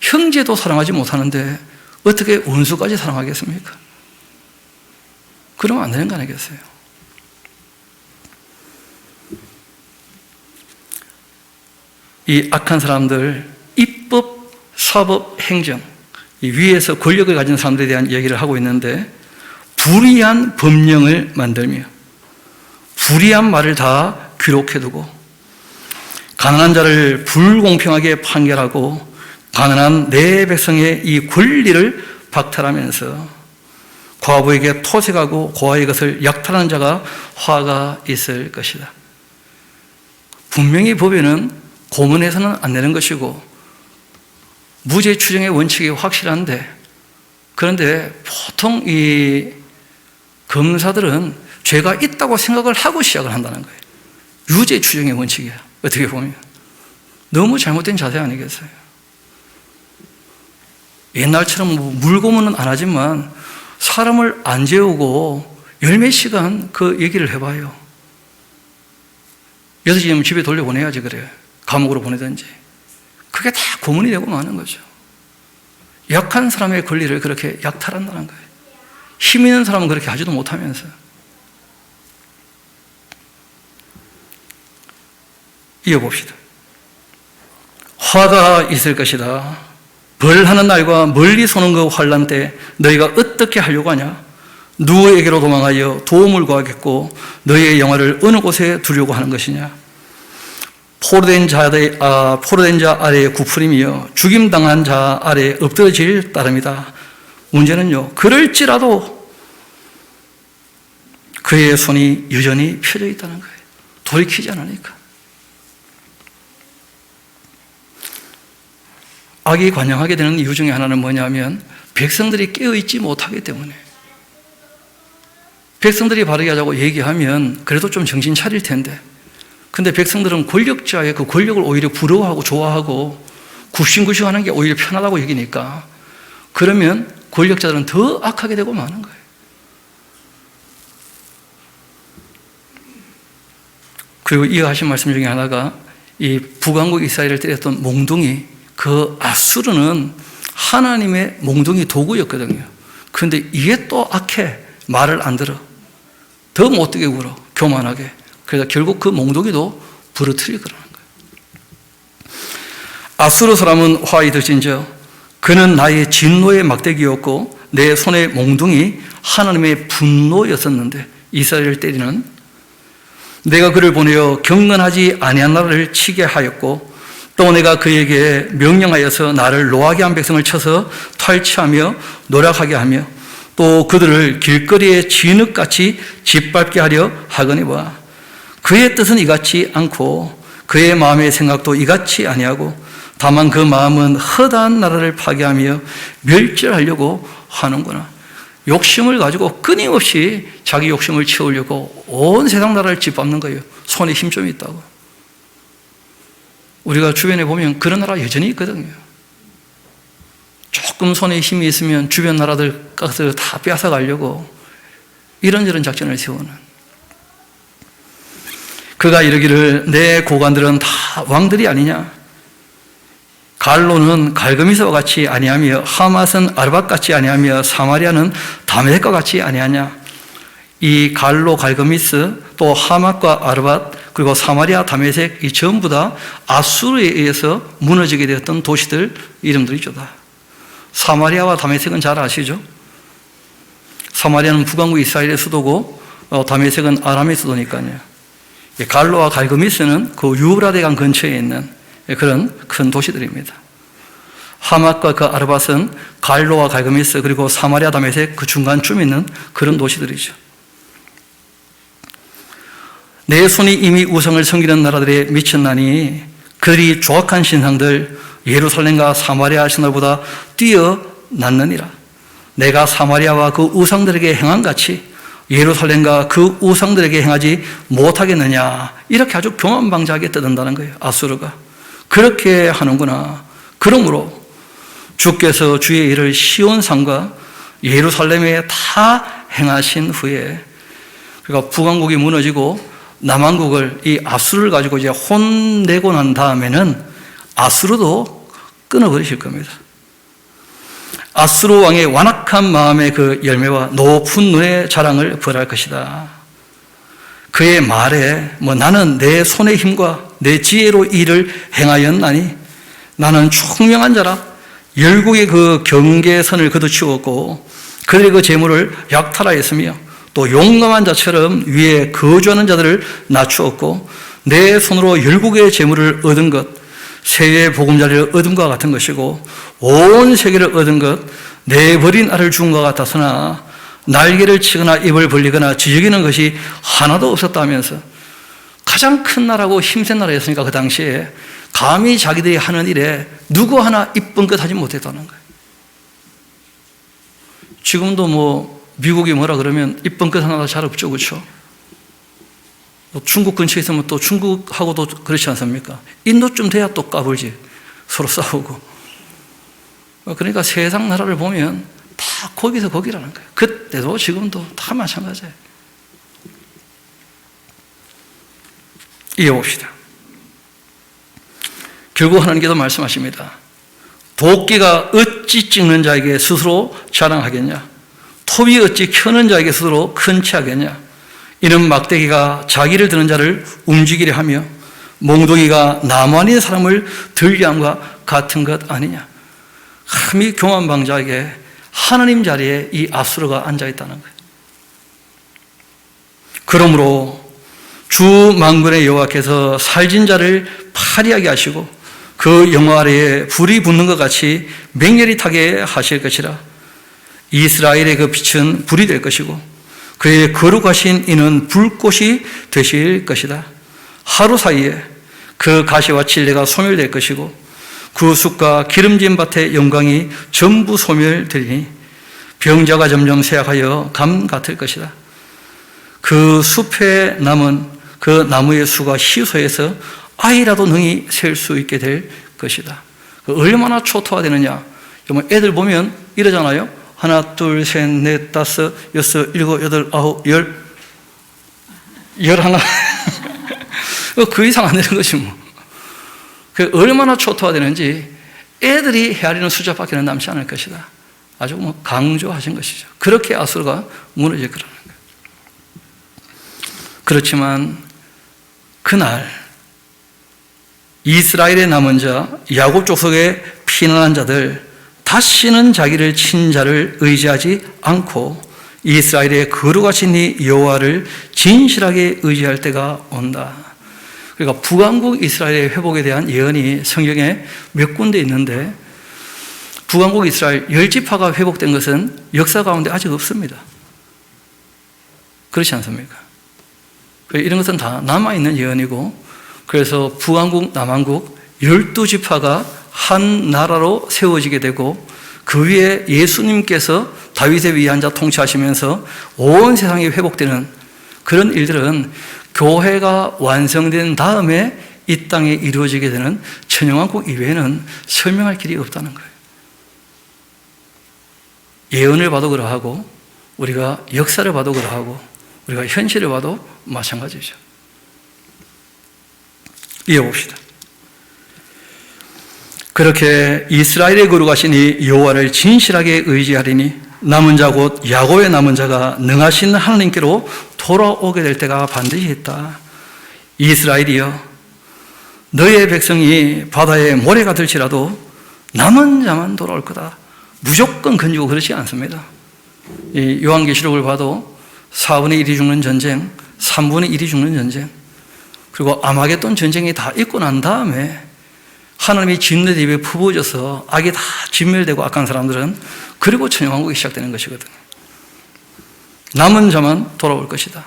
형제도 사랑하지 못하는데 어떻게 원수까지 사랑하겠습니까? 그러면 안 되는 거 아니겠어요? 이 악한 사람들, 입법, 사법, 행정, 이 위에서 권력을 가진 사람들에 대한 얘기를 하고 있는데 불의한 법령을 만들며 불의한 말을 다 기록해두고 가난한 자를 불공평하게 판결하고 가난한 내 백성의 이 권리를 박탈하면서 과부에게 토색하고 고아의 것을 약탈하는 자가 화가 있을 것이다. 분명히 법에는 고문해서는 안 되는 것이고 무죄 추정의 원칙이 확실한데, 그런데 보통 이 검사들은 죄가 있다고 생각을 하고 시작을 한다는 거예요. 유죄 추정의 원칙이야. 어떻게 보면 너무 잘못된 자세 아니겠어요? 옛날처럼 뭐 물고문은 안 하지만 사람을 안 재우고 열 몇 시간 그 얘기를 해봐요. 6시면 집에 돌려보내야지 그래요. 감옥으로 보내든지. 그게 다 고문이 되고 마는 거죠. 약한 사람의 권리를 그렇게 약탈한다는 거예요. 힘 있는 사람은 그렇게 하지도 못하면서. 이어봅시다. 화가 있을 것이다. 벌하는 날과 멀리 쏘는 그 환난 때 너희가 어떻게 하려고 하냐? 누구에게로 도망하여 도움을 구하겠고 너희의 영화를 어느 곳에 두려고 하는 것이냐? 포로된 자 아래에 구풀이며 죽임당한 자 아래에 엎드러질 따름이다. 문제는요, 그럴지라도 그의 손이 여전히 펴져 있다는 거예요. 돌이키지 않으니까. 악이 관영하게 되는 이유 중에 하나는 뭐냐면 백성들이 깨어있지 못하기 때문에. 백성들이 바르게 하자고 얘기하면 그래도 좀 정신 차릴 텐데, 근데 백성들은 권력자의 그 권력을 오히려 부러워하고 좋아하고 굽신굽신하는 게 오히려 편하다고 여기니까, 그러면 권력자들은 더 악하게 되고 마는 거예요. 그리고 이어하신 말씀 중에 하나가 이 북왕국 이스라엘을 때렸던 몽둥이, 그 아수르는 하나님의 몽둥이 도구였거든요. 그런데 이게 또 악해. 말을 안 들어. 더 못되게 굴어. 교만하게. 그래서 결국 그 몽둥이도 부러뜨리고 그러는 거예요. 아수르 사람은 화이 들진저 그는 나의 진노의 막대기였고 내 손의 몽둥이 하나님의 분노였었는데, 이스라엘을 때리는, 내가 그를 보내어 경건하지 아니한 나라를 치게 하였고 또 내가 그에게 명령하여서 나를 노하게 한 백성을 쳐서 탈취하며 노략하게 하며 또 그들을 길거리에 진흙같이 짓밟게 하려 하거니와 그의 뜻은 이같지 않고 그의 마음의 생각도 이같지 아니하고 다만 그 마음은 허다한 나라를 파괴하며 멸절하려고 하는구나. 욕심을 가지고 끊임없이 자기 욕심을 채우려고 온 세상 나라를 짓밟는 거예요. 손에 힘 좀 있다고. 우리가 주변에 보면 그런 나라 여전히 있거든요. 조금 손에 힘이 있으면 주변 나라들 것을 다 빼앗아가려고 이런저런 작전을 세우는. 그가 이르기를 내 고관들은 다 왕들이 아니냐? 갈로는 갈그미스와 같이 아니하며 하맛은 아르밧 같이 아니하며 사마리아는 다메섹과 같이 아니하냐? 이 갈로, 갈그미스, 또 하맛과 아르밧, 그리고 사마리아, 다메섹, 이 전부 다 아수르에 의해서 무너지게 되었던 도시들 이름들이죠. 다 사마리아와 다메섹은 잘 아시죠? 사마리아는 북왕국 이스라엘의 수도고 다메섹은 아람의 수도니까요. 갈로와 갈그미스는 그 유브라데강 근처에 있는 그런 큰 도시들입니다. 하맛과 그 아르밧은 갈로와 갈그미스 그리고 사마리아 다메섹 그 중간쯤 있는 그런 도시들이죠. 내 손이 이미 우상을 섬기는 나라들에 미쳤나니 그들이 조악한 신상들 예루살렘과 사마리아 신들보다 뛰어났느니라. 내가 사마리아와 그 우상들에게 행한 같이 예루살렘과 그 우상들에게 행하지 못하겠느냐. 이렇게 아주 교만방자하게 떠든다는 거예요. 아수르가. 그렇게 하는구나. 그러므로 주께서 주의 일을 시온산과 예루살렘에 다 행하신 후에, 그러니까 북왕국이 무너지고 남왕국을 이 아수르를 가지고 이제 혼내고 난 다음에는 아수르도 끊어버리실 겁니다. 아수르 왕의 완악한 마음의 그 열매와 높은 눈의 자랑을 벌할 것이다. 그의 말에 나는 내 손의 힘과 내 지혜로 일을 행하였나니 나는 총명한 자라. 열국의 그 경계선을 걷어치웠고 그들의 그 재물을 약탈하였으며 또 용감한 자처럼 위에 거주하는 자들을 낮추었고 내 손으로 열국의 재물을 얻은 것, 세계의 보금자리를 얻음과 같은 것이고 온 세계를 얻은 것, 내버린 알을 준 것 같았으나 날개를 치거나 입을 벌리거나 지저귀는 것이 하나도 없었다면서, 가장 큰 나라고 힘센 나라였으니까 그 당시에 감히 자기들이 하는 일에 누구 하나 입번긋 하지 못했다는 거예요. 지금도 미국이 뭐라 그러면 입번긋 하나가 잘 없죠, 그렇죠? 중국 근처에 있으면 또 중국하고도 그렇지 않습니까? 인도쯤 돼야 또 까불지, 서로 싸우고. 그러니까 세상 나라를 보면 다 거기서 거기라는 거예요. 그때도 지금도 다 마찬가지예요. 이어봅시다. 결국 하나님께서 말씀하십니다. 도끼가 어찌 찍는 자에게 스스로 자랑하겠냐? 톱이 어찌 켜는 자에게 스스로 큰 체하겠냐? 이는 막대기가 자기를 드는 자를 움직이려 하며 몽둥이가 나무 아닌 사람을 들리함과 같은 것 아니냐? 감히 교만방자에게 하나님 자리에 이 아수르가 앉아있다는 거예요. 그러므로 주 만군의 여호와께서 살진 자를 파리하게 하시고 그 영화 아래에 불이 붙는 것 같이 맹렬히 타게 하실 것이라. 이스라엘의 그 빛은 불이 될 것이고 그의 거룩하신 이는 불꽃이 되실 것이다. 하루 사이에 그 가시와 칠레가 소멸될 것이고 그 숲과 기름진 밭의 영광이 전부 소멸되리니 병자가 점점 쇠약하여 감 같을 것이다. 그 숲에 남은 그 나무의 수가 희소해서 아이라도 능히 셀 수 있게 될 것이다. 얼마나 초토화되느냐. 애들 보면 이러잖아요. 하나, 둘, 셋, 넷, 다섯, 여섯, 일곱, 여덟, 아홉, 열. 11. 그 이상 안 되는 것이 얼마나 초토화되는지 애들이 헤아리는 숫자밖에 남지 않을 것이다. 아주 강조하신 것이죠. 그렇게 아수르가 무너질 거라는 거예요. 그렇지만 그날 이스라엘의 남은 자, 야곱 족속의 피난한 자들, 다시는 자기를 친 자를 의지하지 않고 이스라엘의 거룩하신 이 여호와를 진실하게 의지할 때가 온다. 그러니까 북왕국 이스라엘의 회복에 대한 예언이 성경에 몇 군데 있는데 북왕국 이스라엘 10지파가 회복된 것은 역사 가운데 아직 없습니다. 그렇지 않습니까? 이런 것은 다 남아있는 예언이고, 그래서 북왕국, 남왕국 12지파가 한 나라로 세워지게 되고 그 위에 예수님께서 다윗의 위한 자 통치하시면서 온 세상이 회복되는 그런 일들은 교회가 완성된 다음에 이 땅에 이루어지게 되는 천영왕국 이외에는 설명할 길이 없다는 거예요. 예언을 봐도 그러하고 우리가 역사를 봐도 그러하고 우리가 현실을 봐도 마찬가지죠. 이어봅시다. 그렇게 이스라엘의 거룩하신 이 여호와를 진실하게 의지하리니 남은 자 곧 야곱의 남은 자가 능하신 하나님께로 돌아오게 될 때가 반드시 있다. 이스라엘이여, 너의 백성이 바다에 모래가 들지라도 남은 자만 돌아올 거다. 무조건 건지고 그렇지 않습니다. 이 요한계시록을 봐도 4분의 1이 죽는 전쟁, 3분의 1이 죽는 전쟁, 그리고 아마겟돈 전쟁이 다 있고 난 다음에 하나님이 진노의 입에 퍼부어져서 악이 다 진멸되고 악한 사람들은 그리고 천년왕국이 시작되는 것이거든요. 남은 자만 돌아올 것이다.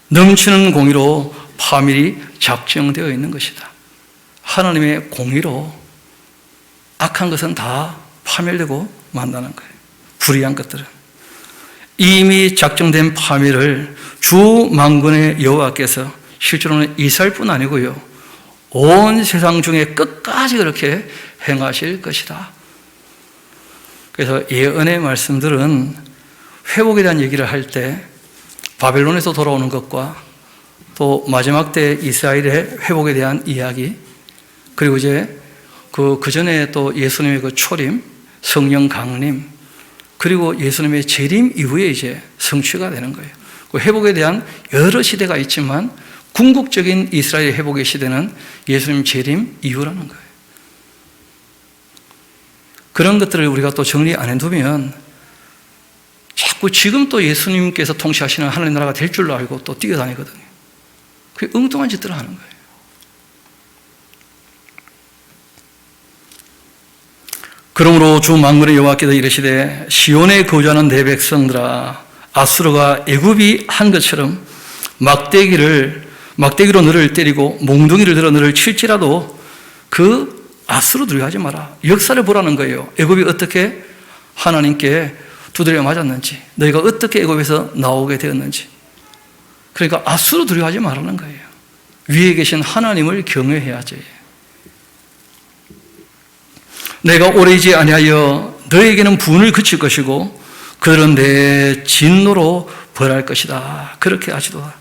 넘치는 공의로 파멸이 작정되어 있는 것이다. 하나님의 공의로 악한 것은 다 파멸되고 만다는 거예요. 불의한 것들은. 이미 작정된 파멸을 주 만군의 여호와께서 실제로는 이스라엘뿐 아니고요, 온 세상 중에 끝까지 그렇게 행하실 것이다. 그래서 예언의 말씀들은 회복에 대한 얘기를 할 때 바벨론에서 돌아오는 것과 또 마지막 때 이스라엘의 회복에 대한 이야기, 그리고 이제 그 전에 또 예수님의 그 초림, 성령 강림, 그리고 예수님의 재림 이후에 이제 성취가 되는 거예요. 그 회복에 대한 여러 시대가 있지만 궁극적인 이스라엘의 회복의 시대는 예수님 재림 이후라는 거예요. 그런 것들을 우리가 또 정리 안 해두면 자꾸 지금 또 예수님께서 통치하시는 하나님 나라가 될 줄로 알고 또 뛰어다니거든요. 그게 엉뚱한 짓들을 하는 거예요. 그러므로 주 만군의 여호와께서 이르시되 시온에 거주하는 내 백성들아, 아수르가 애굽이 한 것처럼 막대기로 너를 때리고 몽둥이를 들어 너를 칠지라도 그 아수르 두려워하지 마라. 역사를 보라는 거예요. 애굽이 어떻게 하나님께 두드려 맞았는지, 너희가 어떻게 애굽에서 나오게 되었는지. 그러니까 아수르 두려워하지 말라는 거예요. 위에 계신 하나님을 경외해야지. 내가 오래지 아니하여 너에게는 분을 그칠 것이고 그들은 내 진노로 벌할 것이다. 그렇게 하시도다.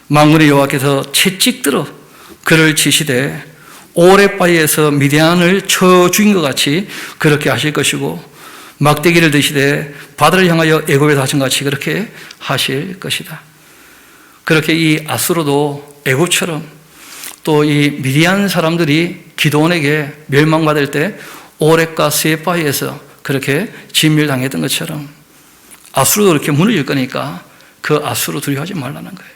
만군의 여호와께서 채찍들어 그를 치시되 오랫바위에서 미디안을 쳐 죽인 것 같이 그렇게 하실 것이고, 막대기를 드시되 바다를 향하여 애굽에서 하신 것 같이 그렇게 하실 것이다. 그렇게 이 아수르도 애굽처럼 또 이 미디안 사람들이 기드온에게 멸망받을 때 오랫과 스에바위에서 그렇게 진멸당했던 것처럼 아수르도 그렇게 무너질 거니까 그 아수르 두려워하지 말라는 거예요.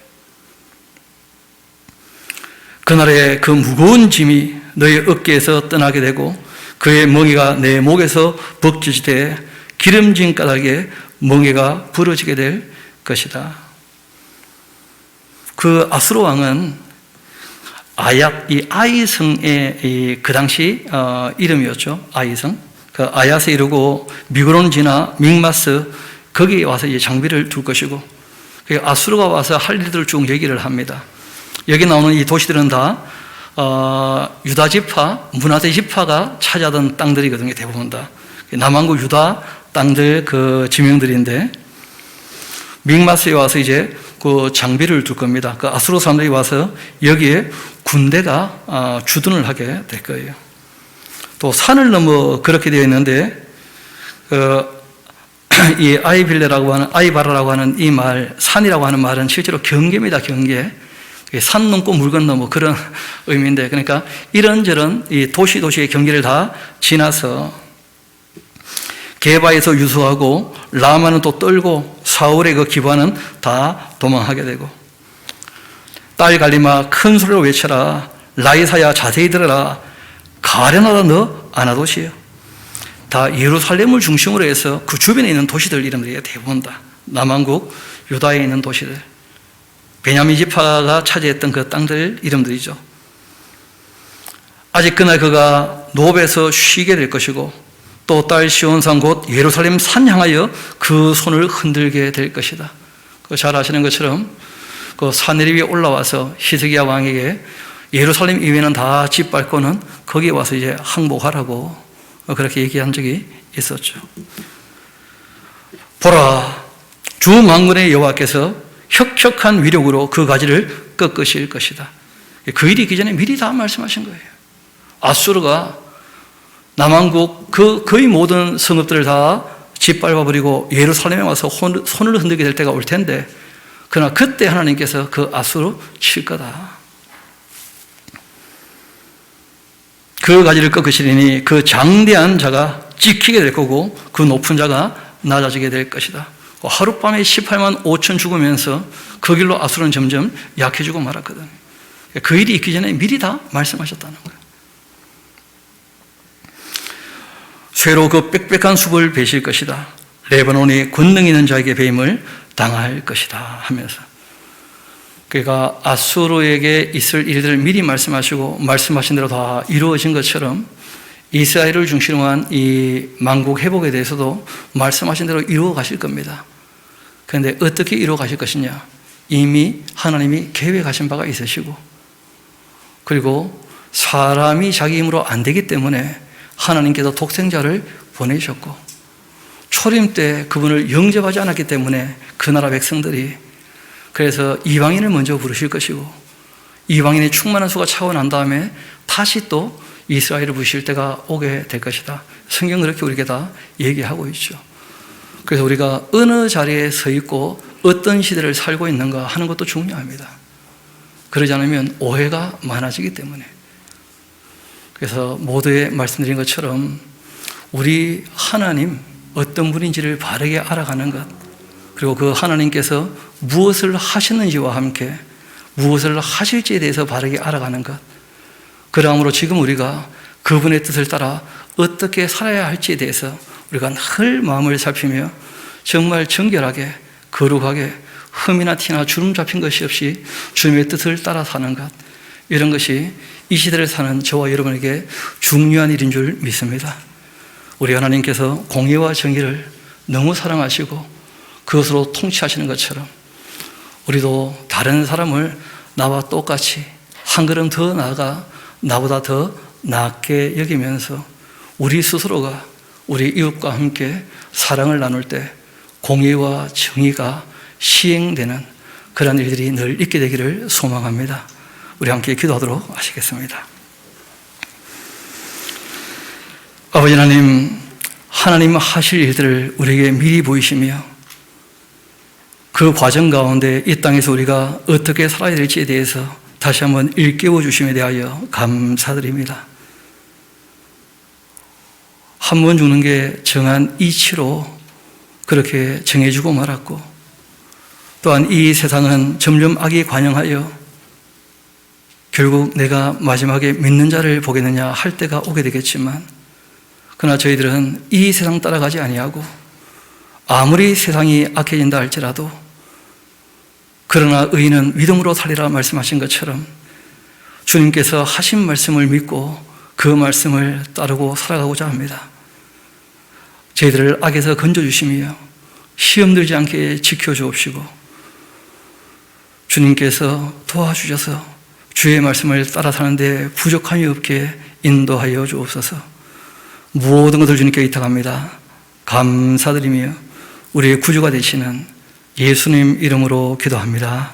그날에 그 무거운 짐이 너의 어깨에서 떠나게 되고 그의 멍에가 내 목에서 벗겨지되 기름진 까닭에 멍에가 부러지게 될 것이다. 그 아수르 왕은 이 아이성의 그 당시 이름이었죠. 아이성. 그 아얏에 이르고 미그론 지나 믹마스 거기에 와서 이제 장비를 둘 것이고, 아수르가 와서 할 일들을 쭉 얘기를 합니다. 여기 나오는 이 도시들은 다 유다 지파, 문하세 지파가 차지하던 땅들이거든요. 대부분 다 남한국 유다 땅들 그 지명들인데, 믹마스에 와서 이제 그 장비를 둘 겁니다. 그 아수르 사람들이 와서 여기에 군대가 주둔을 하게 될 거예요. 또 산을 넘어 그렇게 되어 있는데, 이 아이바라라고 하는 이 말, 산이라고 하는 말은 실제로 경계입니다. 경계. 산 넘고 물 건너 뭐 그런 의미인데, 그러니까 이런저런 이 도시의 경계를 다 지나서 게바에서 유수하고 라마는 또 떨고 사울의 그 기반은 다 도망하게 되고, 딸 갈리마 큰 소리로 외쳐라. 라이사야 자세히 들어라. 가련하다 너 아나도시여. 다 예루살렘을 중심으로 해서 그 주변에 있는 도시들 이름들이 대부분 다 남한국 유다에 있는 도시들, 베냐민 지파가 차지했던 그 땅들 이름들이죠. 아직 그날 그가 노베에서 쉬게 될 것이고, 또 딸 시온산 곧 예루살렘 산 향하여 그 손을 흔들게 될 것이다. 잘 아시는 것처럼 그 사내리 위에 올라와서 히스기야 왕에게 예루살렘 이외에는 다 짓밟고는 거기에 와서 이제 항복하라고 그렇게 얘기한 적이 있었죠. 보라, 주 만군의 여호와께서 혁혁한 위력으로 그 가지를 꺾으실 것이다. 그 일이 있기 전에 미리 다 말씀하신 거예요. 아수르가 남한국 거의 모든 성읍들을 다 짓밟아버리고 예루살렘에 와서 손을 흔들게 될 때가 올 텐데, 그러나 그때 하나님께서 그 아수르 칠 거다. 그 가지를 꺾으시리니 그 장대한 자가 찍히게 될 거고 그 높은 자가 낮아지게 될 것이다. 하룻밤에 18만 5천 죽으면서 그 길로 아수르는 점점 약해지고 말았거든. 그 일이 있기 전에 미리 다 말씀하셨다는 거예요. 쇠로 그 빽빽한 숲을 베실 것이다. 레바논이 권능 있는 자에게 배임을 당할 것이다 하면서, 그러니까 아수르에게 있을 일들을 미리 말씀하시고 말씀하신 대로 다 이루어진 것처럼 이스라엘을 중심으로 한 이 만국 회복에 대해서도 말씀하신 대로 이루어 가실 겁니다. 그런데 어떻게 이루어 가실 것이냐? 이미 하나님이 계획하신 바가 있으시고, 그리고 사람이 자기 힘으로 안 되기 때문에 하나님께서 독생자를 보내셨고, 초림 때 그분을 영접하지 않았기 때문에 그 나라 백성들이, 그래서 이방인을 먼저 부르실 것이고, 이방인의 충만한 수가 차고 난 다음에 다시 또 이스라엘을 부르실 때가 오게 될 것이다. 성경 그렇게 우리에게 다 얘기하고 있죠. 그래서 우리가 어느 자리에 서 있고 어떤 시대를 살고 있는가 하는 것도 중요합니다. 그러지 않으면 오해가 많아지기 때문에. 그래서 모두에 말씀드린 것처럼 우리 하나님 어떤 분인지를 바르게 알아가는 것, 그리고 그 하나님께서 무엇을 하시는지와 함께 무엇을 하실지에 대해서 바르게 알아가는 것, 그러므로 지금 우리가 그분의 뜻을 따라 어떻게 살아야 할지에 대해서 우리가 늘 마음을 살피며 정말 정결하게 거룩하게 흠이나 티나 주름 잡힌 것이 없이 주님의 뜻을 따라 사는 것, 이런 것이 이 시대를 사는 저와 여러분에게 중요한 일인 줄 믿습니다. 우리 하나님께서 공의와 정의를 너무 사랑하시고 그것으로 통치하시는 것처럼 우리도 다른 사람을 나와 똑같이 한 걸음 더 나아가 나보다 더 낫게 여기면서 우리 스스로가 우리 이웃과 함께 사랑을 나눌 때 공의와 정의가 시행되는 그런 일들이 늘 있게 되기를 소망합니다. 우리 함께 기도하도록 하시겠습니다. 아버지 하나님, 하나님 하실 일들을 우리에게 미리 보이시며 그 과정 가운데 이 땅에서 우리가 어떻게 살아야 될지에 대해서 다시 한번 일깨워 주심에 대하여 감사드립니다. 한 번 죽는 게 정한 이치로 그렇게 정해주고 말았고, 또한 이 세상은 점점 악이 관영하여 결국 내가 마지막에 믿는 자를 보겠느냐 할 때가 오게 되겠지만, 그러나 저희들은 이 세상 따라가지 아니하고 아무리 세상이 악해진다 할지라도 그러나 의인은 믿음으로 살리라 말씀하신 것처럼 주님께서 하신 말씀을 믿고 그 말씀을 따르고 살아가고자 합니다. 저희들을 악에서 건져주시며 시험 들지 않게 지켜주옵시고 주님께서 도와주셔서 주의 말씀을 따라 사는데 부족함이 없게 인도하여 주옵소서. 모든 것을 주님께 의탁합니다. 감사드리며 우리의 구주가 되시는 예수님 이름으로 기도합니다.